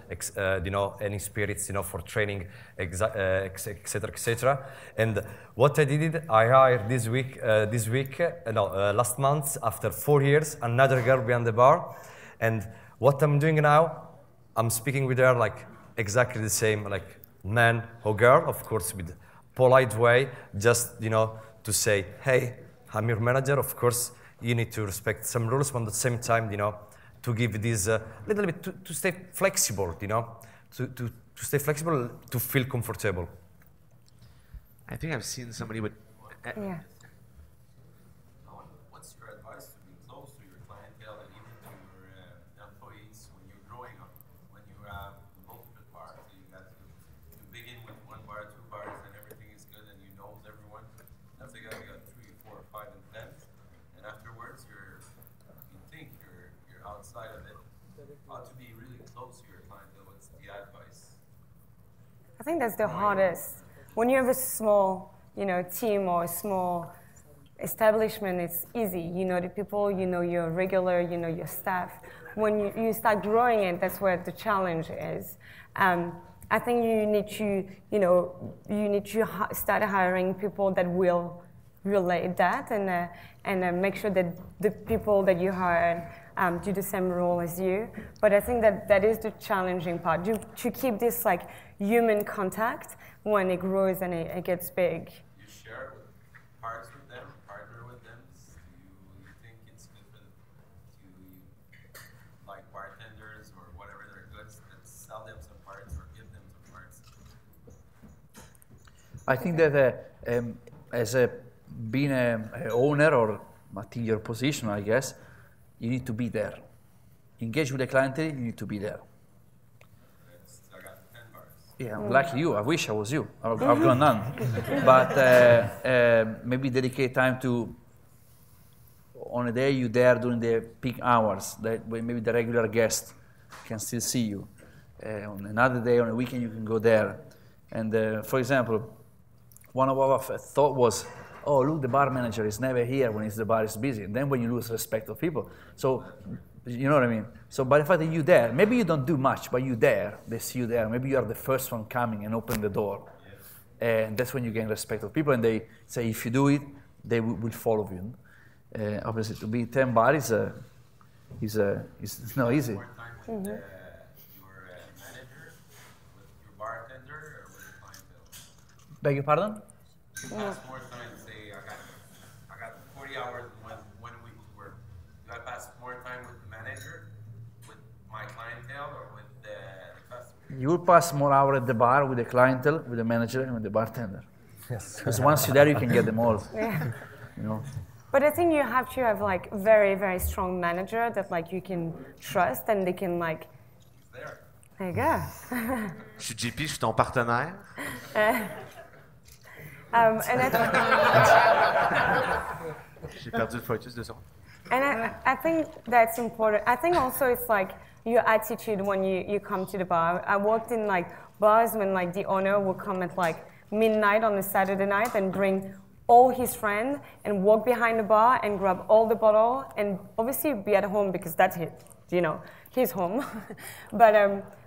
you know, any spirits, you know, for training, etc., etc. And what I did, I hired last month, after 4 years, another girl behind the bar. And what I'm doing now, I'm speaking with her like exactly the same, like man or girl, of course, with polite way, just, you know, to say, hey, I'm your manager, of course, you need to respect some rules, but at the same time, you know, to give this little bit, to stay flexible, you know, to stay flexible, to feel comfortable. I think I've seen somebody with... Yeah. What's your advice to be close to your clientele and even to your employees when you're growing up, when you have multiple bars? So you got to begin with 1 bar, 2 bars, and everything is good and you know everyone. After that, you got 3, 4, 5, and 10. And afterwards, you think you're outside of it. How to be really close to your clientele? What's the advice? I think that's the hardest. When you have a small, you know, team or a small establishment, it's easy. You know the people, you know your regular, you know your staff. When you start growing it, that's where the challenge is. I think you need to, you know, start hiring people that will relate that and make sure that the people that you hire do the same role as you. But I think that is the challenging part, to keep this like human contact when it grows and it gets big. You share parts with them, partner with them. Do you think it's good for to like bartenders or whatever their goods, that sell them some parts or give them some parts? I think that as being an owner or in your position, I guess, you need to be there. Engage with the clientele, you need to be there. I got 10 bars. Yeah, like you. I wish I was you. I've got none. But maybe dedicate time to, on a day you're there during the peak hours, that maybe the regular guest can still see you. On another day, on a weekend, you can go there. And for example, one of our thought was, oh, look, the bar manager is never here when the bar is busy. And then when you lose respect of people. So, you know what I mean? So by the fact that you're there, maybe you don't do much, but you're there, they see you there. Maybe you are the first one coming and open the door. And that's when you gain respect of people. And they say, if you do it, they will follow you. Obviously, to be 10 bars is not easy. More time with your manager, with your bartender, or with your clientele? Beg your pardon? You pass more time, say, I got 40 hours in 1 week work. Do I pass more time with the manager, with my clientele, or with the customer? You will pass more hours at the bar with the clientele, with the manager, and with the bartender. Yes. Because once you're there, you can get them all. Yeah. You know. But I think you have to have like very, very strong manager that like you can trust and they can like. There. There you go. Je suis JP, je suis ton partenaire. J'ai perdu le focus de son. And I think that's important. I think also it's like your attitude when you come to the bar. I worked in like bars when like the owner would come at like midnight on a Saturday night and bring all his friends and walk behind the bar and grab all the bottle and obviously be at home because that's it, you know, he's home.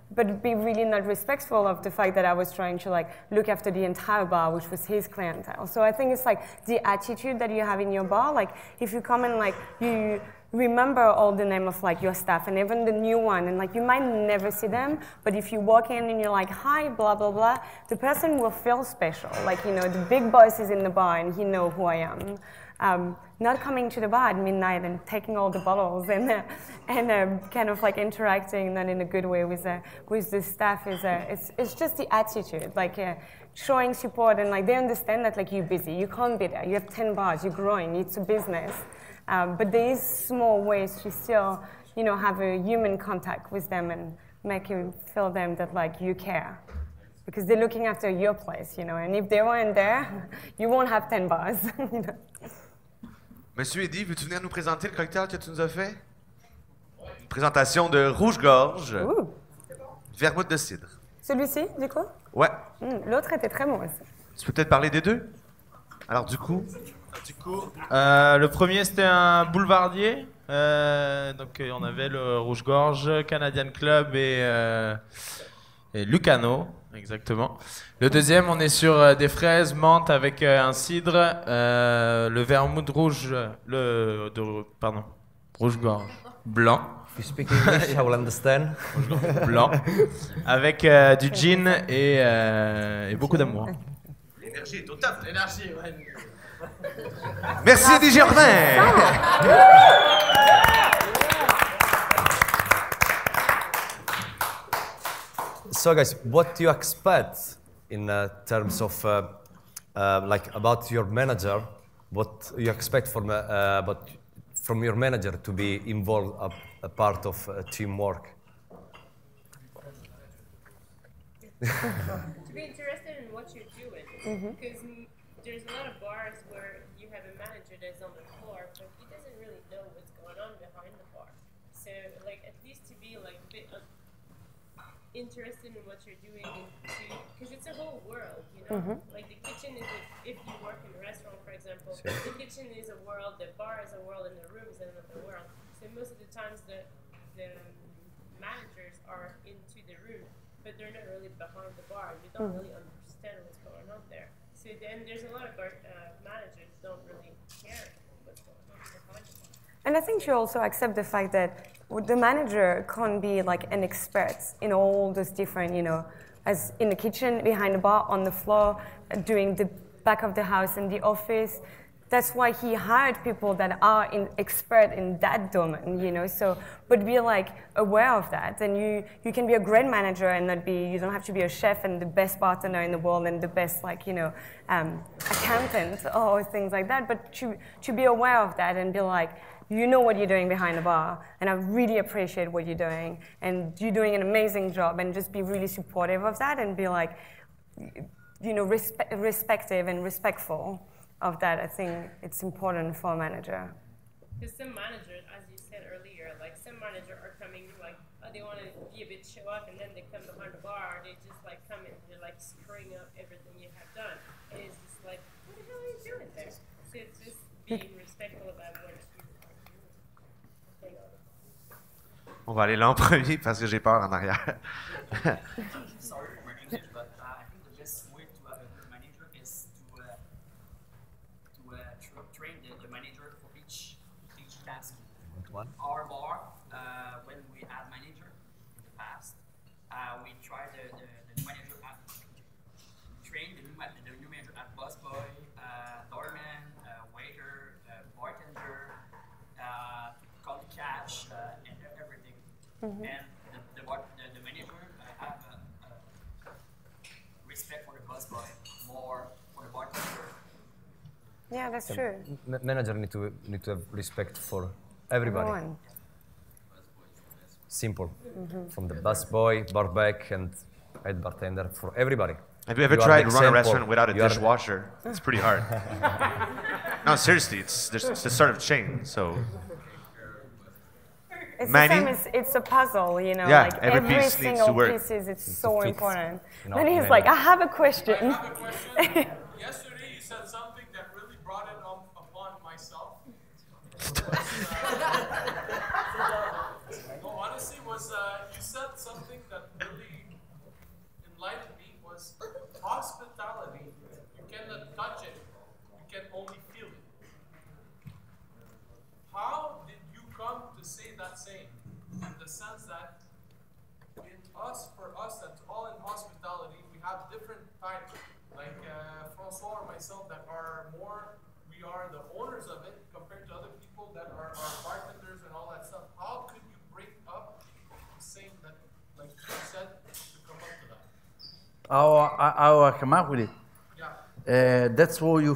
But be really not respectful of the fact that I was trying to like look after the entire bar, which was his clientele. So I think it's like the attitude that you have in your bar. Like if you come and like you remember all the name of like your staff and even the new one, and like you might never see them, but if you walk in and you're like, hi, blah, blah, blah, the person will feel special. Like, you know, the big boss is in the bar and he knows who I am. Not coming to the bar at midnight and taking all the bottles and kind of like interacting not in a good way with the staff it's just the attitude, like showing support, and like they understand that like you're busy, you can't be there, you have 10 bars, you're growing, it's a business, but there is small ways to still, you know, have a human contact with them and make you feel them that like you care. Because they're looking after your place, you know, and if they weren't there, you won't have 10 bars. You know? Monsieur Eddy, veux-tu venir nous présenter le cocktail que tu nous as fait? Une présentation de rouge-gorge. Vermouth de cidre. Celui-ci, du coup? Ouais. L'autre était très bon aussi. Tu peux peut-être parler des deux? Alors du coup, le premier c'était un boulevardier. Donc on avait le Rouge-Gorge, Canadian Club et Lucano, exactement. Le deuxième, on est sur des fraises menthe avec un cidre, le vermouth rouge, Rouge-Gorge blanc. If you speak English, I will understand. Blanc, avec du gin et beaucoup d'amour. l'énergie est au top. L'énergie, ouais. Merci St-Germain. So guys, what do you expect in terms of like about your manager? What you expect from your manager to be involved a part of teamwork? To be interested in what you're doing, because there's a lot of bars where you have a manager that's on the floor, but he doesn't really know what's going on behind the bar. So, like, at least to be like a bit interested in what you're doing, because it's a whole world, you know. Like the kitchen is, if you work in a restaurant, for example, the kitchen is a world, the bar is a world, and the room is another world. So most of the times the managers are into the room, but they're not really behind the bar. You don't really understand what's going on there. So then there's a lot of managers don't really care what's going on behind the bar. And I think you also accept the fact that the manager can't be like an expert in all those different, you know, as in the kitchen, behind the bar, on the floor, doing the back of the house and the office. That's why he hired people that are expert in that domain, you know. So, but be like aware of that, and you can be a great manager and not be. You don't have to be a chef and the best bartender in the world and the best, like, you know, accountant or things like that. But to be aware of that and be like, you know what you're doing behind the bar, and I really appreciate what you're doing, and you're doing an amazing job, and just be really supportive of that and be like, you know, respective and respectful of that. I think it's important for a manager. Because some managers, as you said earlier, like some managers are coming like, oh, they want to be a bit show off, and then they come behind the bar, they just like come in, they're like screwing up everything you have done, and it's just like, what the hell are you doing there? So it's just being respectful about what you are doing. On va aller là en premier parce que j'ai peur en arrière. Sorry for my English, but I think the best way to have a good manager is to train the manager for each task. Our bar, when we had manager in the past, we tried the manager at train the new manager at busboy, doorman, waiter, bartender, call the cash, and everything. And the manager have respect for the busboy, more for the bartender. Yeah, that's true. Manager need to have respect for everybody. Everyone. Simple. From the busboy, barback, and head bartender, for everybody. Have you ever tried to run a restaurant without a dishwasher? It's pretty hard. No, seriously, it's a sort of chain, so. It's the same as it's a puzzle, you know, yeah, like every piece single piece is so important. Then he's like, I have a question. Yesterday you said something that really brought it upon myself. No, honestly, you said something that really enlightened me, was hospitality. You cannot touch it, you can only feel it. How did you come to say that saying? In the sense that for us that's all in hospitality, we have different types. Like Francois or myself that are more, we are the owners of it compared to other people that are bartenders and all that stuff. How could you break up the same that, like you said, to come up to that? How I come up with it? Yeah. That's what you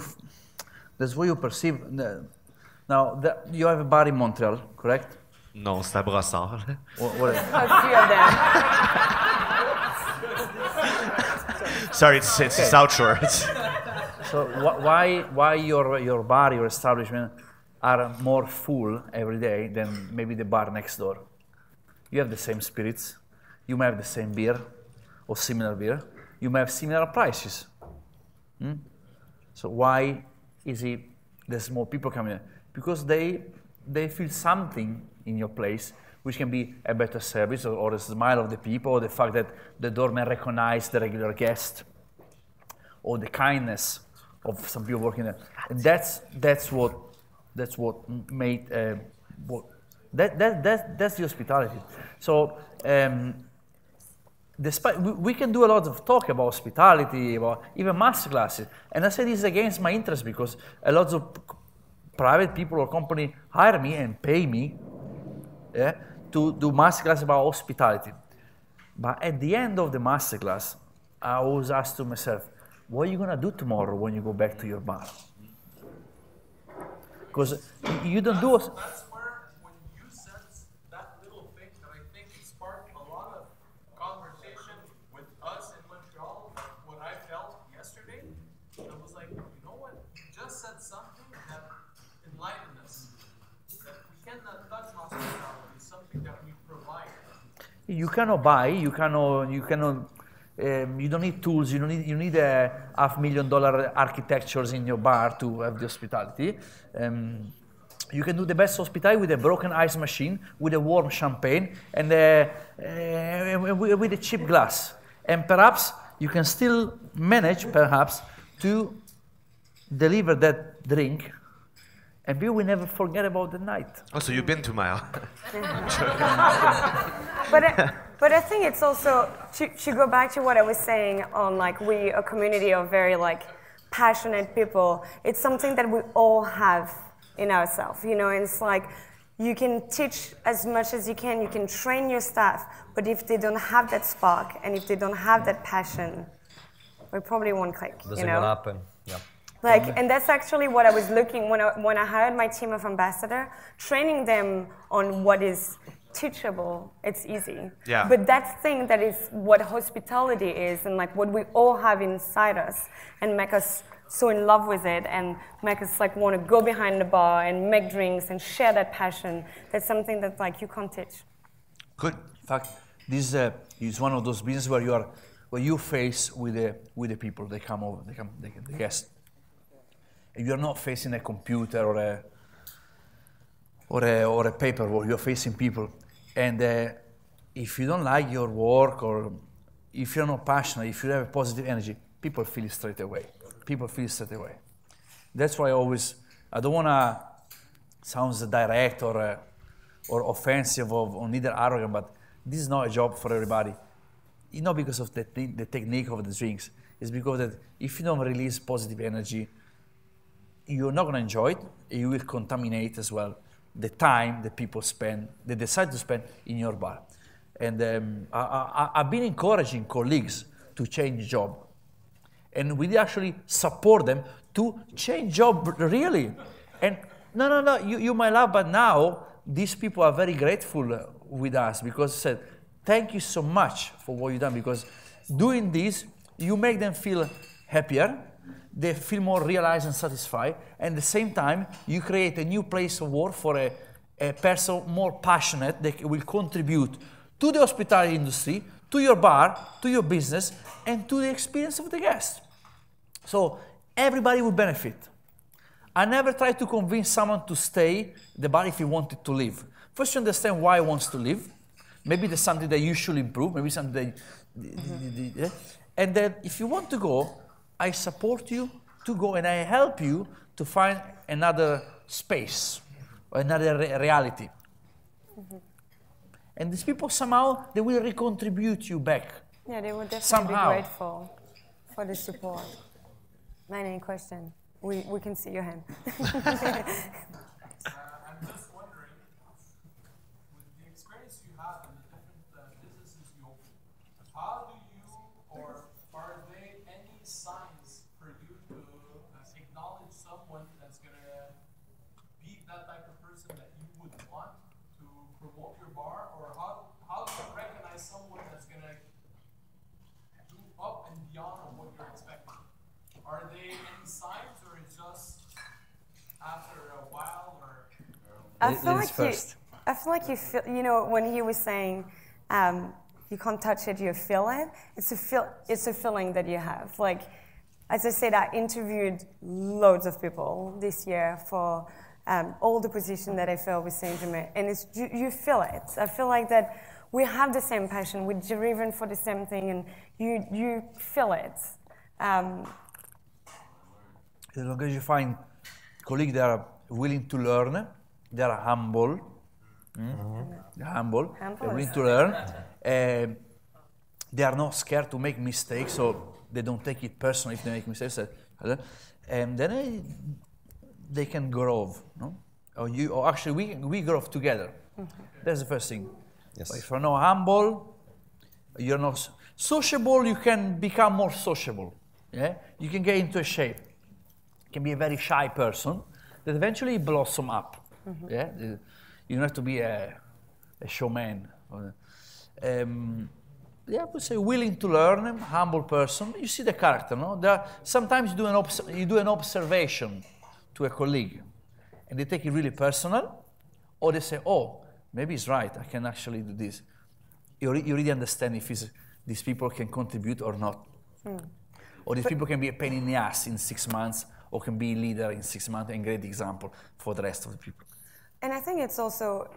perceive. Now, you have a bar in Montreal, correct? Non, c'est à Brossard. What is it? A few of them. Sorry, it's South Shore. So why your bar, your establishment are more full every day than maybe the bar next door? You have the same spirits. You may have the same beer or similar beer. You may have similar prices. So why is it there's more people coming in? Because they feel something in your place, which can be a better service or the smile of the people, or the fact that the doorman recognize the regular guest, or the kindness of some people working there. And that's what made that's the hospitality. So despite we can do a lot of talk about hospitality, about even masterclasses, and I say this is against my interest because a lot of private people or company hire me and pay me to do masterclass about hospitality. But at the end of the masterclass, I always ask to myself, what are you gonna do tomorrow when you go back to your bar? Because you don't do. That's where, when you sense that little thing that I think sparked a lot of conversation with us in Montreal, like what I felt yesterday, I was like, you know what? You just said something that enlightened us. That we cannot touch hospitality, something that we provide. You cannot buy. You cannot. You don't need tools. You need $500,000 architectures in your bar to have the hospitality. You can do the best hospitality with a broken ice machine, with a warm champagne, and with a cheap glass. And perhaps you can still manage, perhaps, to deliver that drink, and people will never forget about the night. Oh, so you've been to Mile. But I think it's also, to go back to what I was saying on, like, we, a community of very, like, passionate people, it's something that we all have in ourselves, you know, and it's like, you can teach as much as you can train your staff, but if they don't have that spark, and if they don't have that passion, we probably won't click, Doesn't happen, yeah. Like, and that's actually what I was looking, when I hired my team of ambassador, training them on what is teachable, it's easy. Yeah. But that thing that is what hospitality is, and like what we all have inside us, and make us so in love with it, and make us like want to go behind the bar and make drinks and share that passion. That's something that like you can't teach. Good. In fact, this is one of those businesses where you face with the people. They come over, the guests. And you're not facing a computer or a paperwork. You're facing people. And if you don't like your work, or if you're not passionate, if you have a positive energy, people feel it straight away. That's why I don't want to sound direct or offensive or neither arrogant, but this is not a job for everybody. It's not because of the technique of the drinks. It's because that if you don't release positive energy, you're not going to enjoy it. You will contaminate as well the time that people they decide to spend in your bar. And I've been encouraging colleagues to change job. And we actually support them to change job, really. And no, you might laugh, but now these people are very grateful with us because they said, thank you so much for what you've done, because doing this, you make them feel happier, they feel more realized and satisfied, and at the same time, you create a new place of work for a person more passionate that will contribute to the hospitality industry, to your bar, to your business, and to the experience of the guest. So everybody will benefit. I never try to convince someone to stay the bar if he wanted to leave. First, you understand why he wants to leave. Maybe there's something that you should improve, maybe something that... And then if you want to go, I support you to go, and I help you to find another space, or another reality. Mm-hmm. And these people somehow, they will recontribute you back. Yeah, they will definitely somehow be grateful for the support. Any question? We can see your hand. I'm just wondering, with the experience you have in the different businesses you open, how do you, or are there any signs for you to acknowledge someone that's going to be that type of person that you would want to promote your bar, or how do you recognize someone that's going to do up and beyond of what you're expecting? Are they any signs, or it's just after a while, or? I feel like you feel, you know, when he was saying, You can't touch it, you feel it. It's a feeling that you have. Like, as I said, I interviewed loads of people this year for all the positions that I fill with St-Germain, and you feel it. I feel like that we have the same passion, we're driven for the same thing, and you feel it. As long as you find colleagues that are willing to learn, they are humble. They're humble. They're willing to learn. They are not scared to make mistakes, so they don't take it personally if they make mistakes. And then they can grow. No? Or actually, we grow together. That's the first thing. Yes. But if you're not humble, you're not sociable. You can become more sociable. Yeah, you can get into a shape. You can be a very shy person that eventually blossom up. Yeah, you don't have to be a showman. Yeah, I would say willing to learn, humble person. You see the character, no? Sometimes you do an observation to a colleague, and they take it really personal, or they say, "Oh, maybe he's right. I can actually do this." You really understand if these people can contribute or not, or these people can be a pain in the ass in 6 months, or can be a leader in 6 months and great example for the rest of the people. And I think it's also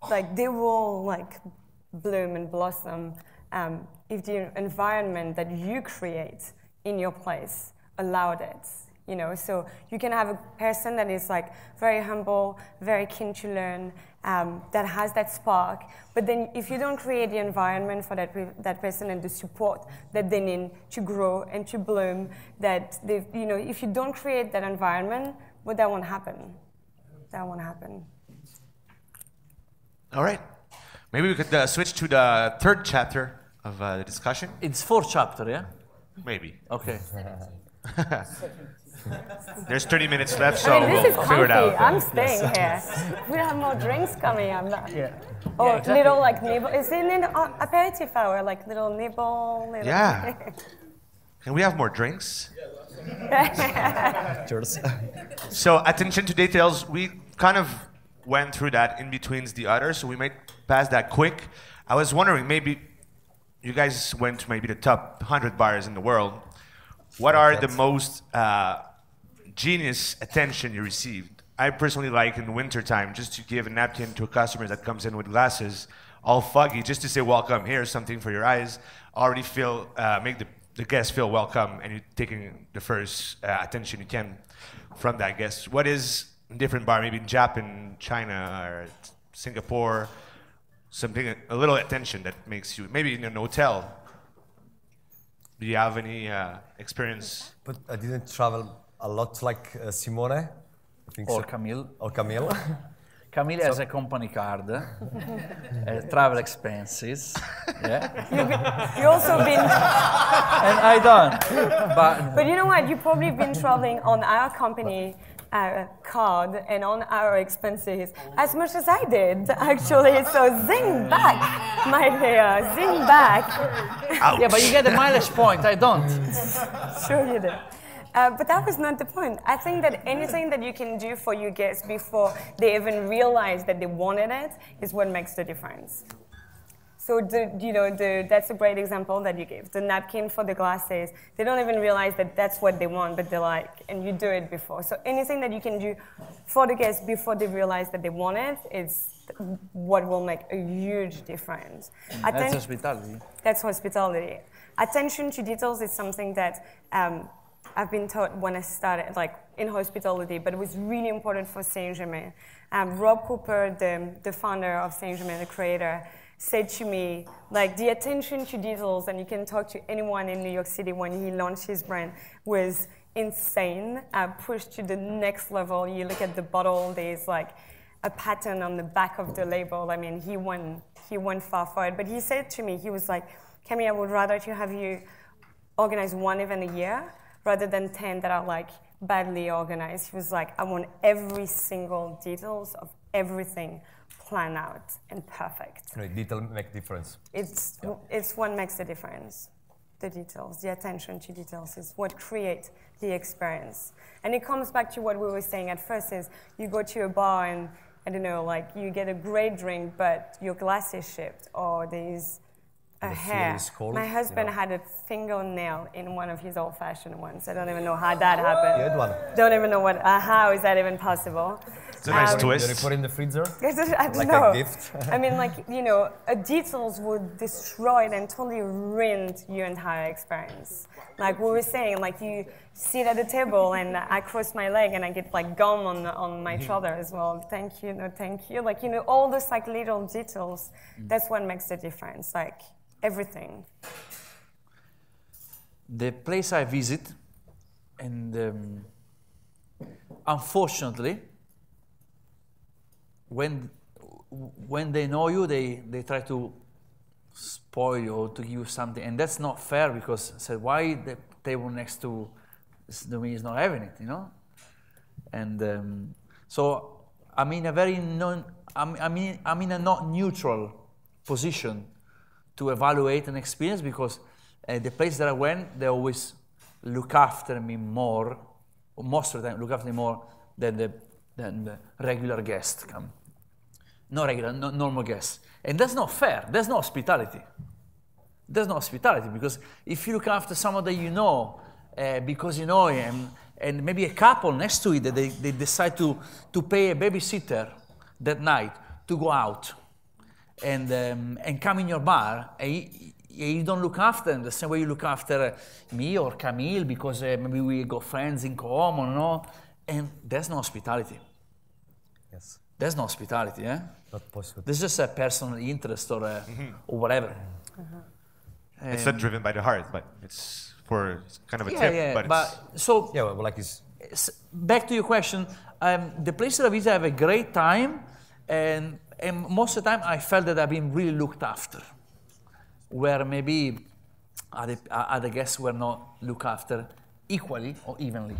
like they will like bloom and blossom if the environment that you create in your place allowed it. You know, so you can have a person that is like very humble, very keen to learn, that has that spark. But then, if you don't create the environment for that person and the support that they need to grow and to bloom, if you don't create that environment, well, that won't happen. That won't happen. All right. Maybe we could switch to the third chapter of the discussion. It's 4th chapter, yeah? Maybe. Okay. There's 30 minutes left, so this we'll figure it out. I'm staying here. We have more drinks coming. I'm not. Yeah. Or exactly. little like nibble. Is it an aperitif hour? Like little nibble. Little Yeah. Can we have more drinks? Cheers. So attention to details. We kind of went through that in between the others, so we might pass that quick. I was wondering, maybe you guys went to maybe the top 100 bars in the world. What are the most genius attention you received? I personally like in wintertime just to give a napkin to a customer that comes in with glasses, all foggy, just to say, welcome, here's something for your eyes. Already make the guest feel welcome, and you're taking the first attention you can from that guest. What is a different bar, maybe in Japan, China, or Singapore, something, a little attention that makes you, maybe in an hotel? Do you have any experience? But I didn't travel a lot like Simone. I think Or so. Camille. Or Camille. Camille has a company card, travel expenses. Yeah. You also been. And I don't. But you know what? You've probably been traveling on our company card and on our expenses as much as I did, actually. So zing back, my dear, zing back. Yeah, but you get the mileage point. I don't. Sure you do. But that was not the point. I think that anything that you can do for your guests before they even realize that they wanted it is what makes the difference. So that's a great example that you gave. The napkin for the glasses, they don't even realize that that's what they want, but they're like, and you do it before. So anything that you can do for the guests before they realize that they want it is what will make a huge difference. That's hospitality. That's hospitality. Attention to details is something that I've been taught when I started, like in hospitality, but it was really important for St-Germain. Rob Cooper, the founder of St-Germain, the creator, said to me, like, the attention to details, and you can talk to anyone in New York City when he launched his brand, was insane, pushed to the next level. You look at the bottle, there's like a pattern on the back of the label. I mean, he went far for it. But he said to me, he was like, Camille, I would rather to have you organize one event a year rather than 10 that are like badly organized. He was like, I want every single details of everything planned out and perfect. Detail make difference. It's what makes the difference. The details, the attention to details is what creates the experience. And it comes back to what we were saying at first is you go to a bar and, I don't know, like you get a great drink, but your glass is shipped, or there's a hair. My husband had a fingernail in one of his old-fashioned ones. I don't even know how that happened. You had one? Don't even know how is that even possible. It's a nice twist. Did you put it in the freezer? I don't like know. a gift? I mean, like, you know, details would destroy it and totally ruin your entire experience. Like we were saying, like you sit at the table and I cross my leg and I get like gum on my shoulder as well. Thank you, no thank you. Like, you know, all those like little details, that's what makes the difference, like everything. The place I visit, and unfortunately, when they know you, they try to spoil you or to give you something, and that's not fair because why the table next to me is not having it, you know? And so I'm in a very I'm in a not neutral position to evaluate an experience because the place that I went, they always look after me more, or most of the time look after me more than the regular guests come. Not regular, not normal guests. And that's not fair. That's not hospitality. That's not hospitality because if you look after someone that you know, because you know him, and maybe a couple next to it, that they decide to pay a babysitter that night to go out and come in your bar, and you don't look after them the same way you look after me or Camille because maybe we got friends in common, no? And that's not hospitality. Yes. That's not hospitality, eh? Not possible. This is just a personal interest or whatever. It's not driven by the heart, but it's for kind of a tip. Yeah, but so yeah, well, like it's back to your question. The places I visit, I have a great time, and most of the time I felt that I've been really looked after, where maybe other guests were not looked after equally or evenly.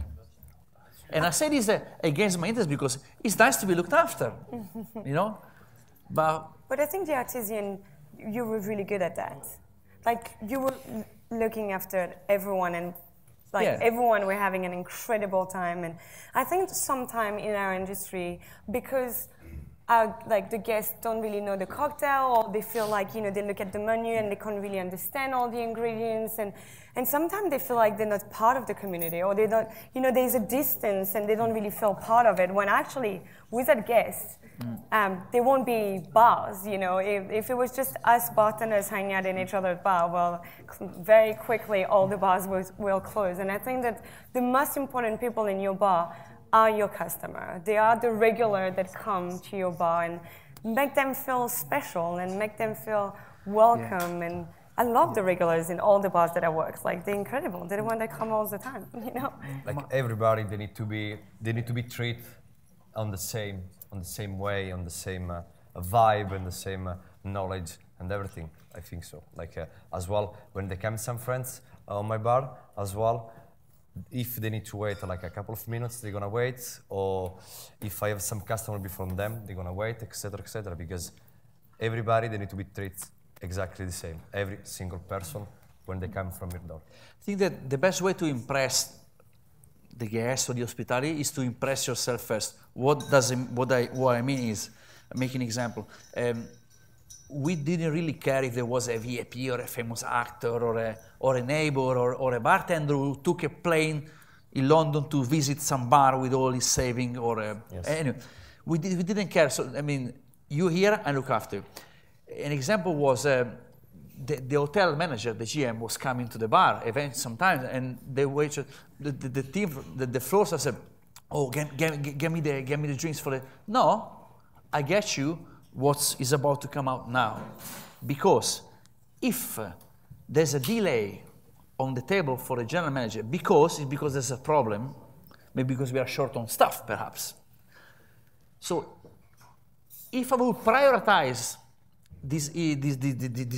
And I say this against my interest because it's nice to be looked after, you know. But I think the artisan, you were really good at that. Like you were looking after everyone, and like everyone were having an incredible time. And I think sometime in our industry, because like the guests don't really know the cocktail, or they feel like, you know, they look at the menu and they can't really understand all the ingredients, and sometimes they feel like they're not part of the community, or they don't, you know, there's a distance and they don't really feel part of it, when actually with that guest, there won't be bars, you know. If it was just us bartenders hanging out in each other's bar, well, very quickly all the bars will close. And I think that the most important people in your bar are your customer. They are the regular that come to your bar, and make them feel special and make them feel welcome. And I love the regulars in all the bars that I work. Like, they're incredible. They're the ones that come all the time, you know. Like everybody, they need to be treated on the same way, on the same vibe, and the same knowledge and everything. I think so. Like as well, when they come some friends on my bar as well, if they need to wait like a couple of minutes, they're gonna wait. Or if I have some customer before them, they're gonna wait, etc., etc. Because everybody, they need to be treated exactly the same. Every single person when they come from your door. I think that the best way to impress the guest or the hospitality is to impress yourself first. What I mean is, I'll make an example. We didn't really care if there was a VIP or a famous actor or a neighbor or a bartender who took a plane in London to visit some bar with all his saving anyway. We didn't care. So I mean, you here, I look after you. An example was the hotel manager, the GM, was coming to the bar sometimes, and the waitress, the team, the floor staff said, "Oh, get me the drinks for it." No, I get you what is about to come out now, because if there's a delay on the table for the general manager because there's a problem, maybe because we are short on staff, perhaps. So if I would prioritize this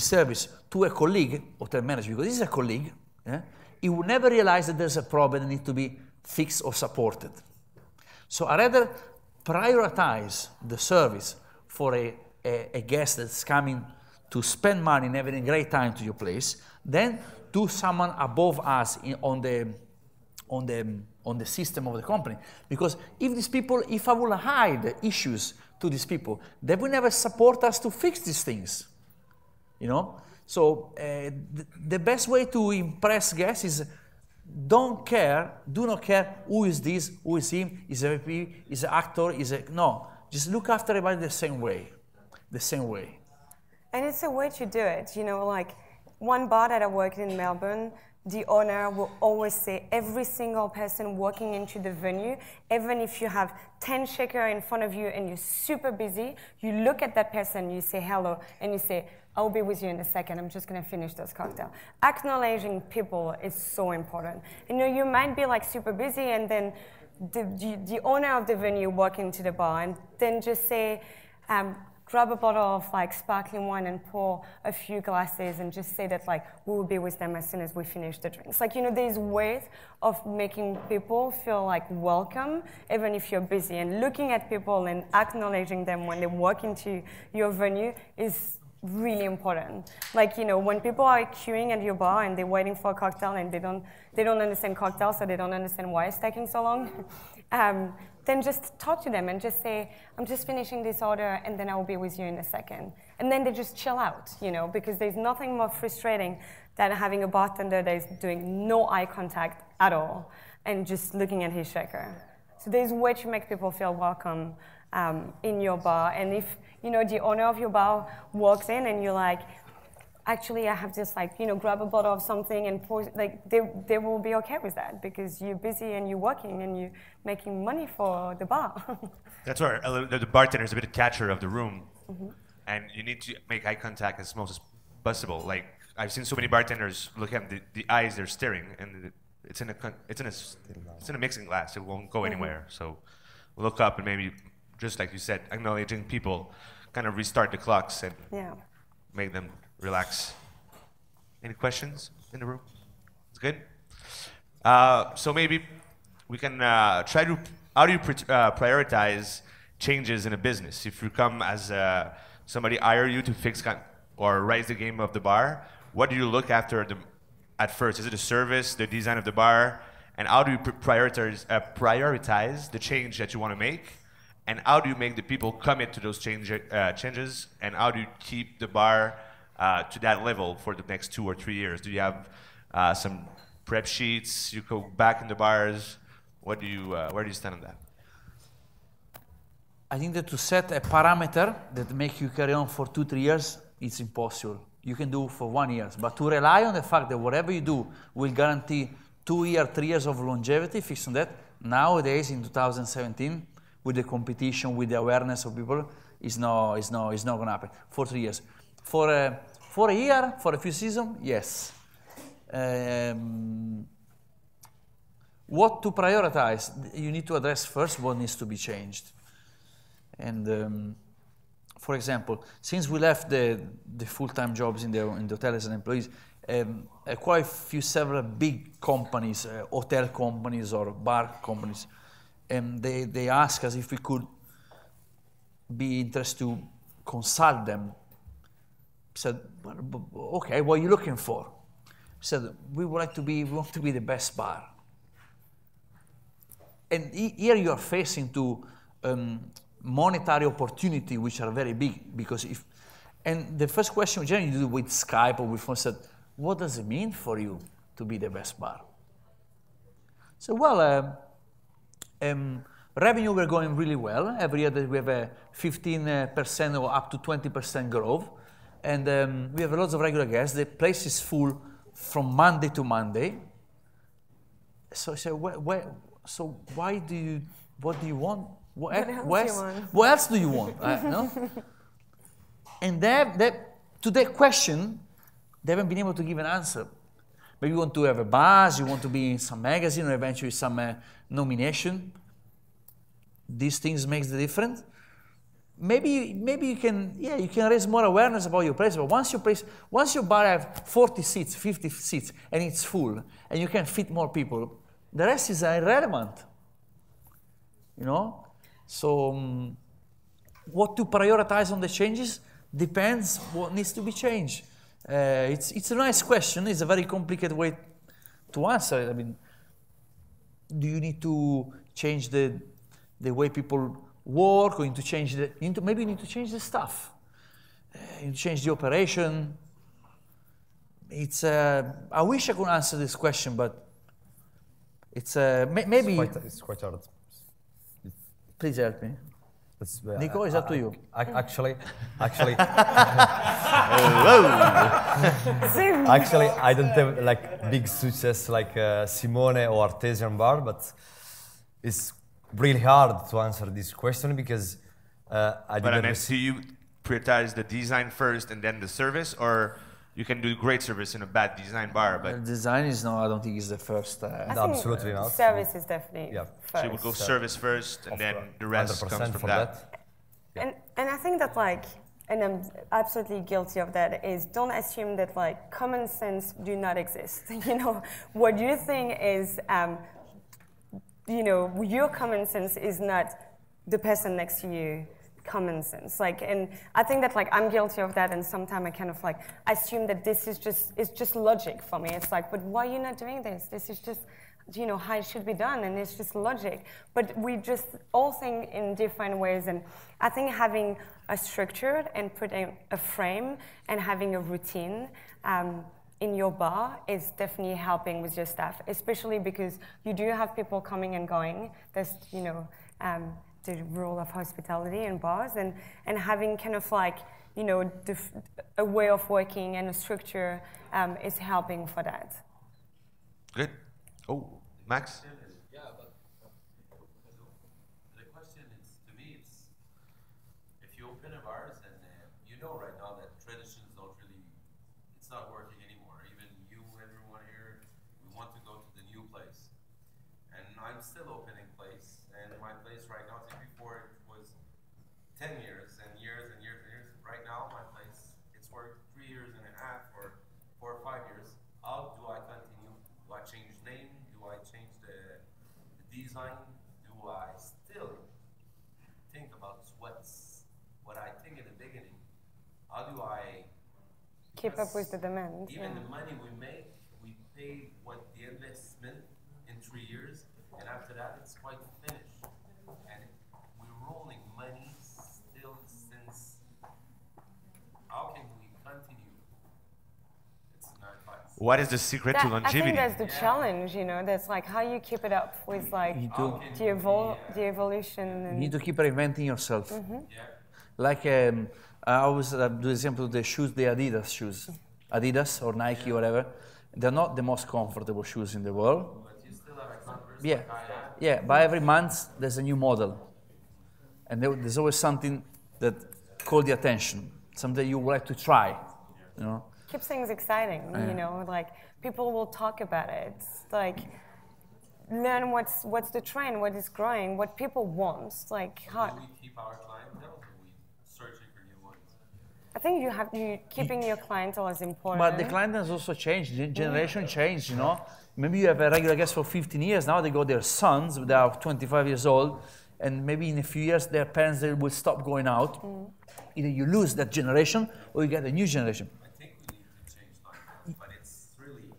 service to a colleague, hotel manager, because this is a colleague, he will never realize that there's a problem that needs to be fixed or supported. So I rather prioritize the service for a guest that's coming to spend money and having a great time to your place, than to someone above us on the system of the company. Because if I will hide issues to these people, they will never support us to fix these things, you know. So the best way to impress guests is do not care who is this, who is him, is a VP, is an actor, no. Just look after everybody the same way. And it's a way to do it, you know, like one bar that I worked in Melbourne, the owner will always say every single person walking into the venue, even if you have 10 shakers in front of you and you're super busy, you look at that person, you say hello, and you say, I'll be with you in a second, I'm just gonna finish this cocktail. Acknowledging people is so important. You know, you might be like super busy and then the owner of the venue walk into the bar and then just say, grab a bottle of like sparkling wine and pour a few glasses and just say that like we will be with them as soon as we finish the drinks. Like, you know, there's ways of making people feel like welcome even if you're busy, and looking at people and acknowledging them when they walk into your venue is really important. Like, you know, when people are queuing at your bar and they're waiting for a cocktail and they don't understand cocktails, so they don't understand why it's taking so long, then just talk to them and just say, I'm just finishing this order and then I will be with you in a second. And then they just chill out, you know, because there's nothing more frustrating than having a bartender that is doing no eye contact at all and just looking at his shaker. So there's a way to make people feel welcome in your bar. And if, you know, the owner of your bar walks in and you're like, actually, I have just like, you know, grab a bottle of something and pour, like, they will be okay with that because you're busy and you're working and you're making money for the bar. That's where the bartender is a bit of catcher of the room, and you need to make eye contact as much as possible. Like, I've seen so many bartenders look at the eyes they're staring, and it's in a mixing glass. It won't go anywhere. So look up and maybe, just like you said, acknowledging people, kind of restart the clocks and make them relax. Any questions in the room? It's good. So maybe we can try to. How do you prioritize changes in a business? If you come as somebody hire you to fix or raise the game of the bar, what do you look after at first? Is it the service, the design of the bar, and how do you prioritize the change that you want to make? And how do you make the people commit to those changes? And how do you keep the bar to that level for the next 2 or 3 years? Do you have some prep sheets? You go back in the bars. What do you? Where do you stand on that? I think that to set a parameter that make you carry on for 2-3 years, it's impossible. You can do for 1 year, but to rely on the fact that whatever you do will guarantee 2 years, 3 years of longevity, fixed on that. Nowadays, in 2017, with the competition, with the awareness of people, is not going to happen for 3 years. For a year, for a few seasons, yes. What to prioritize? You need to address first what needs to be changed. And for example, since we left the full-time jobs in the hotel as an employees, quite several big companies, hotel companies or bar companies, they asked us if we could be interested to consult them. Said, okay, what are you looking for? Said, we want to be the best bar. And here you are facing to monetary opportunity, which are very big, because and the first question generally you do with Skype or with phone said, what does it mean for you to be the best bar? So, well, revenue we're going really well. Every year that we have a 15% or up to 20% growth. And we have lots of regular guests. The place is full from Monday to Monday. So I said, so what do you want? What else do you want? No? And to that question, they haven't been able to give an answer. Maybe you want to have a buzz, you want to be in some magazine or eventually some nomination. These things make the difference. Maybe you can raise more awareness about your place. But once your bar has 40 seats, 50 seats, and it's full, and you can fit more people, the rest is irrelevant. You know. So what to prioritize on the changes depends what needs to be changed. It's a nice question. It's a very complicated way to answer. I mean, do you need to change the way people work, or maybe you need to change the stuff. You need to change the operation. It's. I wish I could answer this question, but it's maybe. It's quite hard. Please help me. Nico, it's up to you. Actually, I don't have like big success like Simone or Artesian Bar, but it's really hard to answer this question because do you prioritize the design first and then the service, or you can do great service in a bad design bar? But design is no, I don't think is the first. Absolutely not. Service is definitely first. So you would go service first, and then the rest comes from that. And I think that like, and I'm absolutely guilty of that, is don't assume that like common sense do not exist. You know, what you think is, you know, your common sense is not the person next to you common sense. Like, and I think that like I'm guilty of that, and sometimes I kind of like assume that this is just logic for me. It's like, but why are you not doing this? This is just, you know, how it should be done, and it's just logic. But we just all think in different ways, and I think having a structure and putting a frame and having a routine in your bar is definitely helping with your staff, especially because you do have people coming and going. There's, you know, the rule of hospitality in bars, and having kind of like, you know, a way of working and a structure is helping for that. Good. Oh, Max? Yeah, but the question is, to me, it's if you open a bars and you know right now that traditions don't really, it's not working anymore. Even you, everyone here, we want to go to the new place. And I'm still opening place, and my place right now, before it was 10 years and years and years and years. Right now, my place, it's worked 3 years and a half or 4 or 5 years. How do I continue? Do I change name? Do I change the design? Do I still think about what I think in the beginning? How do I keep up with the demand? Even the money we make, we pay what the investment in 3 years, and after that, it's quite finished. And we're rolling money still since. How can we continue? It's not fun. What is the secret to longevity? I think that's the challenge, you know. That's like how you keep it up with like the evolution. And you need to keep reinventing yourself. Like I always do the example of the shoes, the Adidas shoes, Adidas or Nike, whatever. They're not the most comfortable shoes in the world. But you still have a Converse. Yeah, yeah. But every month there's a new model, and there's always something that calls the attention, something you would like to try, you know. Keeps things exciting, you know. Like people will talk about it. Like learn what's the trend, what is growing, what people want. Like how. Do we keep our clientele, or are we searching for new ones? I think keeping your clientele is important. But the clientele has also changed. Generation changed, you know. Maybe you have a regular guest for 15 years. Now they got their sons. They are 25 years old, and maybe in a few years their parents they will stop going out. Either you lose that generation, or you get a new generation. I think we need to change clientele, but it's really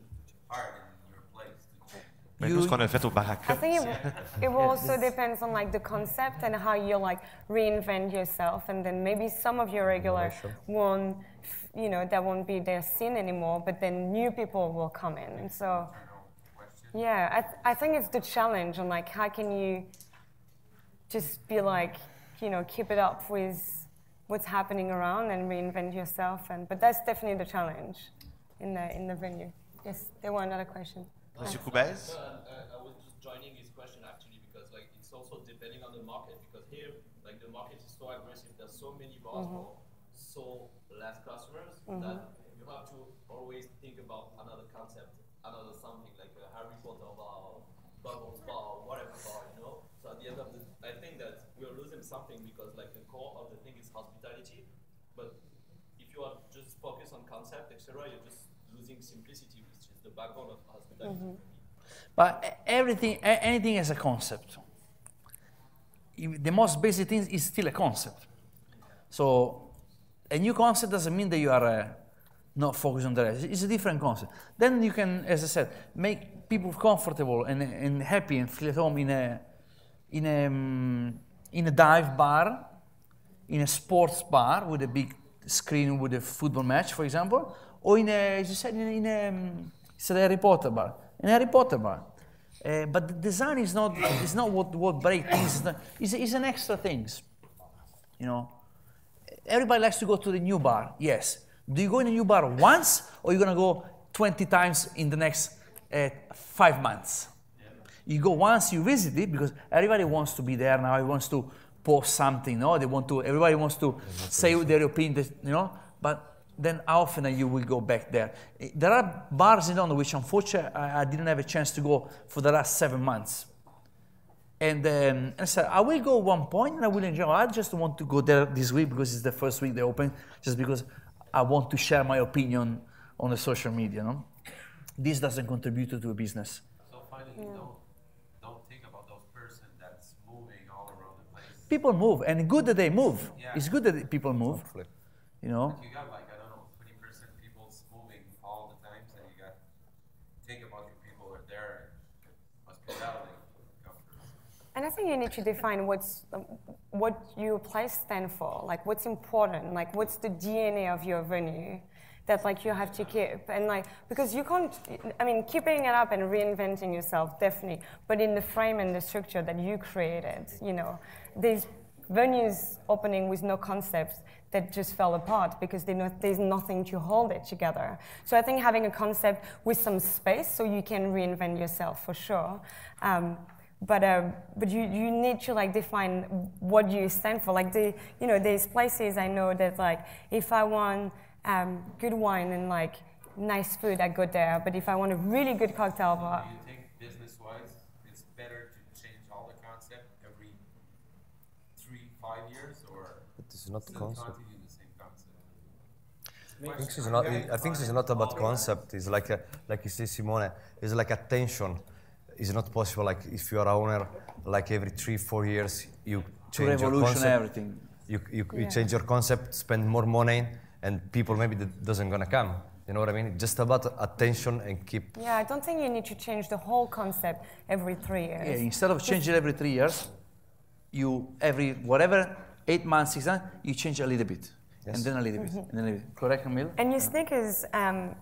hard in your place to change. I think it will also depends on like the concept and how you like reinvent yourself, and then maybe some of your regular won't, you know, that won't be their scene anymore, but then new people will come in, and so yeah, I think it's the challenge, and like how can you just be like, you know, keep it up with what's happening around and reinvent yourself, but that's definitely the challenge in the venue. Yes, there were another question. Monsieur Coubez? I was just joining this question actually because like it's also depending on the market, because here like the market is so aggressive. There's so many bars for so less customers that you have to always think about another concept, another something like a Harry Potter bar, Bubbles bar, whatever bar, you know. So at the end of the, I think that we are losing something because like the core of the thing is hospitality, but if you are just focused on concept, etc., you're just losing simplicity, which is the backbone of hospitality. But anything is a concept. The most basic thing is still a concept. So a new concept doesn't mean that you are not focused on the rest. It's a different concept. Then you can, as I said, make people comfortable and happy and feel at home in a dive bar, in a sports bar with a big screen with a football match, for example, or as you said, it's a Harry Potter bar. In a Harry Potter bar. But the design is not what breaks things. It's an extra things. You know, everybody likes to go to the new bar. Yes. Do you go in a new bar once, or you're gonna go 20 times in the next 5 months? You go once, you visit it, because everybody wants to be there now. Everybody wants to post something. No, everybody wants to say their opinion. You know, but then how often you will go back there? There are bars in London which, unfortunately, I didn't have a chance to go for the last 7 months. And I said, I will go one point and I will enjoy. I just want to go there this week because it's the first week they open, just because I want to share my opinion on the social media. No? This doesn't contribute to a business. So finally, don't think about those person that's moving all around the place. People move, and good that they move. Yeah. It's good that people move. Hopefully. You know. But you got like, I don't know, 20% people moving all the time, and you got think about your people who are there, hospitality. And I think you need to define what your place stands for, like what's important, like what's the DNA of your venue that like you have to keep. And like, because you can't, I mean, keeping it up and reinventing yourself, definitely, but in the frame and the structure that you created, you know, there's venues opening with no concepts that just fell apart because there's nothing to hold it together. So I think having a concept with some space so you can reinvent yourself for sure. But you need to like define what you stand for. Like there's places I know that like if I want good wine and like nice food, I go there. But if I want a really good cocktail bar, do you think business-wise, it's better to change all the concept every 3-5 years, or But this is not the concept. continue the same concept? I think this is not about concept. It's like you say, Simone. It's like attention. It's not possible. Like if you are an owner, like every 3-4 years you change your concept. Everything. You change your concept, spend more money, and people maybe that doesn't gonna come. You know what I mean? Just about attention and keep. Yeah, I don't think you need to change the whole concept every 3 years. Yeah, instead of changing every 3 years, you every whatever 8 months, 6 months, you change a little bit. Yes. And then a little bit, and then a little bit. Correct, Camille? And your sneakers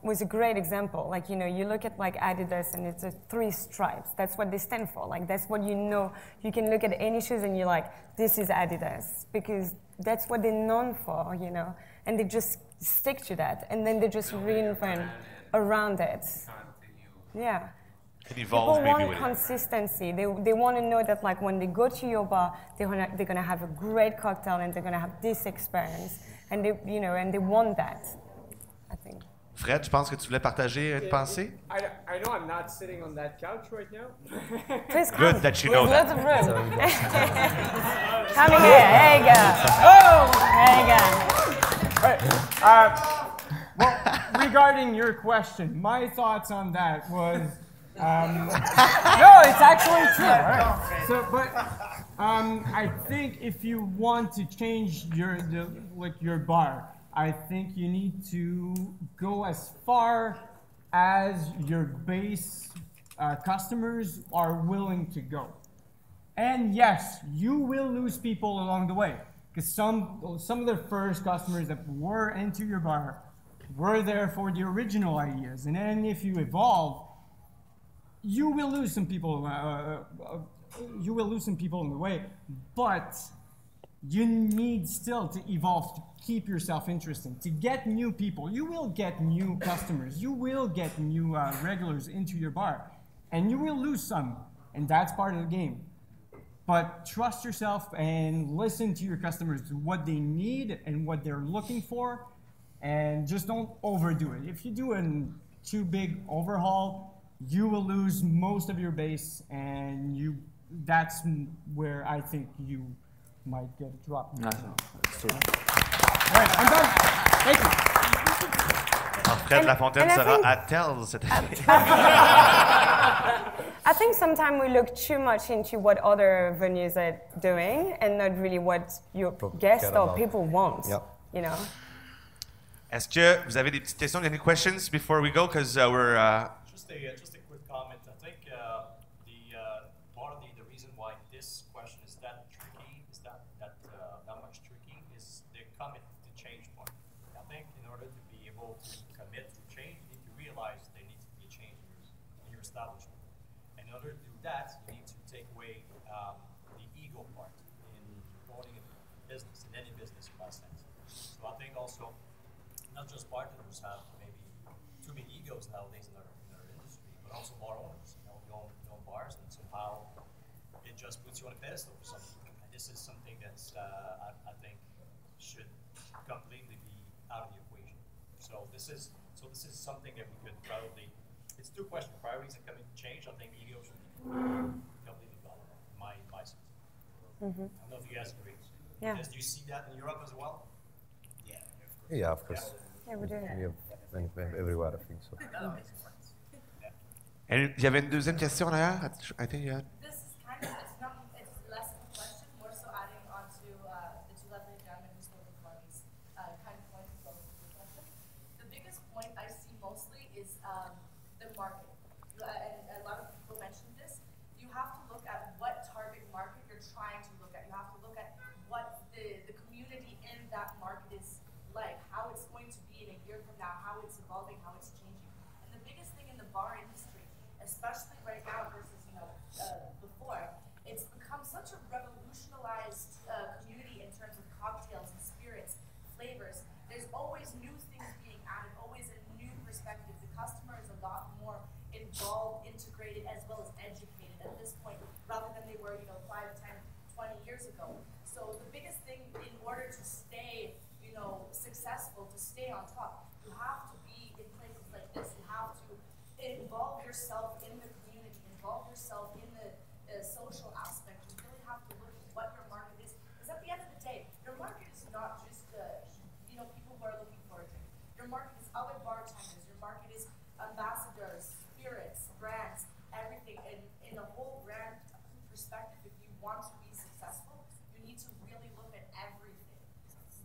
was a great example. Like, you know, you look at like Adidas and it's 3 stripes. That's what they stand for. Like, that's what you know. You can look at any shoes and you're like, this is Adidas. Because that's what they're known for, you know. And they just stick to that. And then they just reinvent around it. Yeah. It evolves People maybe want consistency. They want to know that like when they go to your bar, they're gonna have a great cocktail and they're gonna have this experience. And they, you know, and they want that, I think. Fred, je pense que tu voulais partager une pensée? I know I'm not sitting on that couch right now. Please come. Good that you know that. Lots of room. Coming here. There you go. Oh, there you go. Right. Well, regarding your question, my thoughts on that was, no, it's actually true. Right? So, but I think if you want to change your bar, I think you need to go as far as your base customers are willing to go. And yes, you will lose people along the way, because some of the first customers that were into your bar were there for the original ideas, and then if you evolve, you will lose some people. You will lose some people in the way, but you need still to evolve to keep yourself interesting, to get new people. You will get new customers. You will get new regulars into your bar, and you will lose some, and that's part of the game. But trust yourself and listen to your customers, what they need and what they're looking for, and just don't overdo it. If you do a too big overhaul, you will lose most of your base, and that's where I think you might get dropped. No, that's true. All right, I'm done. Thank you. Fred Lafontaine sera à Tel cette année. I think sometimes we look too much into what other venues are doing and not really what your guests or people want, you know? Est-ce que vous avez des petites questions? Any questions before we go? Because we're... Just a quick comment. I think part of the reason why this question is that tricky, is that much tricky, is the commit to Changement. I think in order to be able people to commit to change, you need to realize there needs to be a change in your establishment. And in order to do that, you need to take away the ego part in owning a business, in any business in that sense. So I think also, not just bartenders have maybe too many egos nowadays in our industry, but also bar owners. You own bars, and somehow it just puts you on a pedestal for something. And this is something that's I think should completely be out of the equation. So this is something that we could probably. It's two questions: priorities and coming to change. I think ego should be completely gone. My sense. I don't know if you guys agree. Yeah. Do you see that in Europe as well? Yeah, of course. Yeah, we do. We have everywhere, I think so. And il y avait une deuxième question en arrière. I think you had. This is kind of, it's less of a question, more so adding on to the two lovely gentlemen who spoke before me's kind of point to the question. The biggest point I see mostly is the market. And a lot of people mentioned this. You have to look at what target market you're trying to look at. You have to look at what the community in that market is like, how it's going to be in a year from now, how it's evolving, how it's changing. And the biggest thing in the bar industry, especially right now versus before, it's become such a revolutionized community in terms of cocktails and spirits, flavors. There's always new things being added, always a new perspective. The customer is a lot more involved, integrated, as well as educated at this point, rather than they were 5, 10, 20 years ago. So the biggest thing in order to stay successful, to stay on top, you have to be in places like this. You have to involve yourself in the community, involve yourself in the social aspect. You really have to look at what your market is. Because at the end of the day, your market is not just people who are looking for a drink. Your market is other bartenders. Your market is ambassadors, spirits, brands, everything. And in a whole brand perspective, if you want to be successful, you need to really look at everything.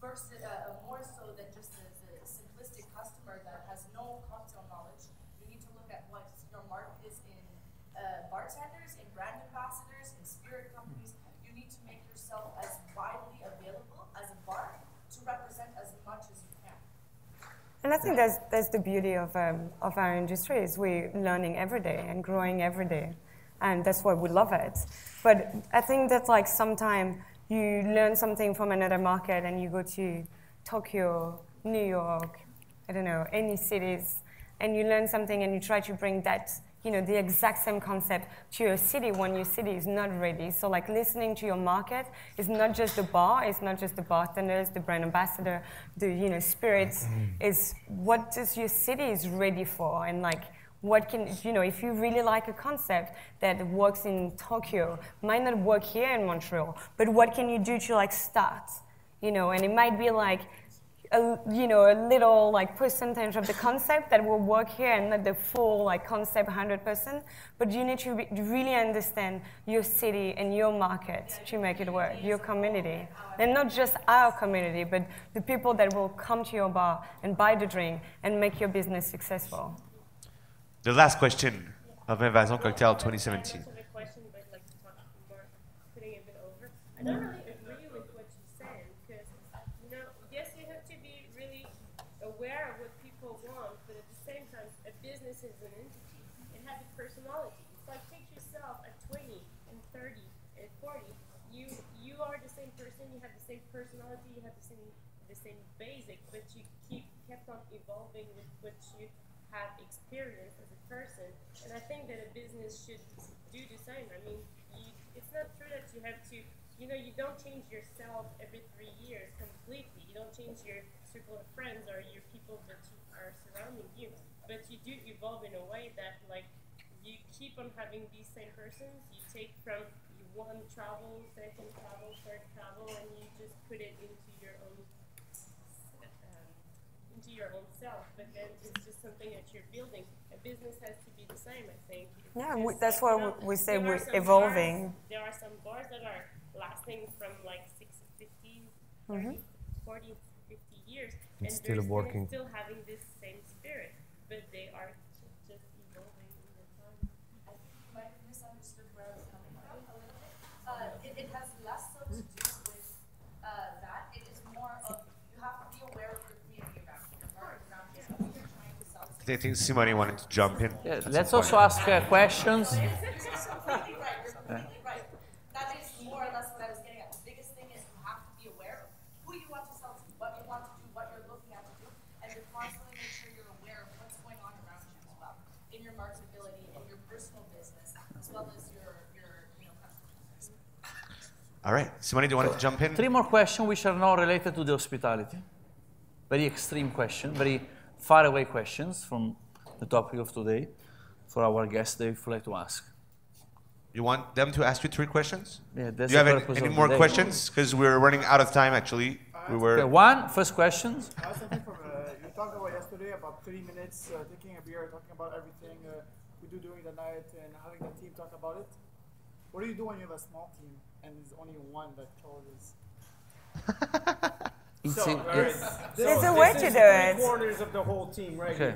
Versus more so than just the simplistic customer that has no cocktail knowledge. You need to look at what your market is in bartenders, in brand ambassadors, in spirit companies. You need to make yourself as widely available as a bar to represent as much as you can. And I think that's the beauty of our industry is we're learning every day and growing every day, and that's why we love it. But I think that sometimes you learn something from another market and you go to Tokyo, New York, I don't know, any cities, and you learn something and you try to bring that, the exact same concept to your city when your city is not ready. So listening to your market is not just the bar, it's not just the bartenders, the brand ambassador, the spirits, is what does your city is ready for, and what can, if you really like a concept that works in Tokyo, might not work here in Montreal, but what can you do to start, and it might be a little percentage of the concept that will work here and not the full concept 100%, but you need to really understand your city and your market to make it work, your community. And not just our community, but the people that will come to your bar and buy the drink and make your business successful. The last question of Invasion Cocktail 2017. I don't really agree with what you said because, yes, you have to be really aware of what people want, but at the same time, a business is an entity. It has a personality. It's like take yourself at 20 and 30 and 40. You are the same person. You have the same personality. You have the same basic, but you kept on evolving with what you have experienced as a person. And I think that a business should do the same. I mean, it's not true that you have to. You don't change yourself every 3 years completely. You don't change your circle of friends or your people that are surrounding you. But you do evolve in a way that, you keep on having these same persons. You take from one travel, second travel, third travel, and you just put it into your own self. But then it's just something that you're building. A business has to be the same, I think. Yeah, that's why we say we're evolving. There are some bars that are lasting from 30, 40, 50 years, and still working. Still having this same spirit, but they are just evolving in the time. I think you might have misunderstood where I was coming from a little bit. It has less so to do with that. It is more of you have to be aware of the community around you, the market around you. I think Simone wanted to jump in. Yeah, let's also ask questions. Completely right. You're completely right. That is more or less what I was getting at. The biggest thing is you have to be aware of who you want to sell to, what you want to do, what you're looking at to do, and to constantly make sure you're aware of what's going on around you as well, in your marketability, in your personal business, as well as your customers. All right, Simone, do you want to jump in? 3 more questions which are not related to the hospitality. Very extreme question, very far away questions from the topic of today for our guests they would like to ask. You want them to ask you 3 questions? Yeah, that's do you have the purpose any of more the day. questions? Because we're running out of time, actually. We were. Okay, first questions. Something from, you talked about yesterday about 30 minutes, taking a beer, talking about everything we do during the night and having the team talk about it. What do you do when you have a small team and there's only one that closes? There's a way to do it. Quarters of the whole team, right? Okay.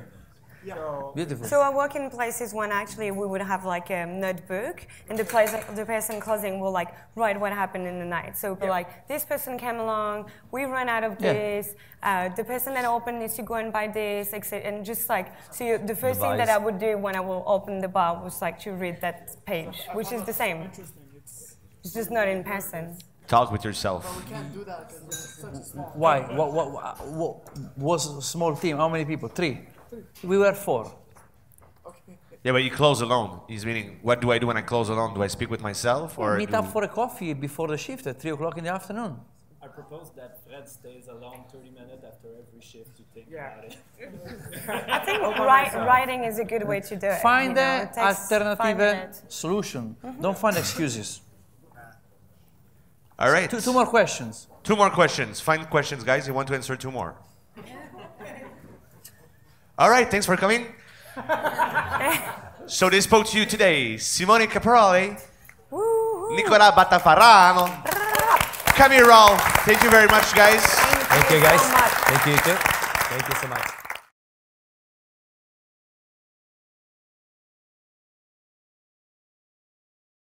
Yeah. Beautiful. So our working places when actually we would have like a notebook and the person closing will like write what happened in the night. So it'll be like, this person came along, we ran out of this, the person that opened needs to go and buy this, etc. And just like, so the first thing that I would do when I will open the bar was like to read that page, which is the same. It's just not in person. Talk with yourself. But we can't do that because we're such a small Why? What was a small team? How many people? 3. We were 4. Okay. Yeah, but you close alone. He's meaning, what do I do when I close alone? Do I speak with myself or Meet up for a coffee before the shift at 3 o'clock in the afternoon. I propose that Fred stays alone 30 minutes after every shift to think about it. I think writing is a good way to do it. Find you know, an it takes 5 alternative minutes. solution. Don't find excuses. All right. 2 more questions. 2 more questions. Find questions, guys. You want to answer 2 more. All right, thanks for coming. So they spoke to you today. Simone Caporale, Nicola Battafarano, Camille Ralph. Thank you very much, guys. Thank you, guys. Thank you too. Thank you so much.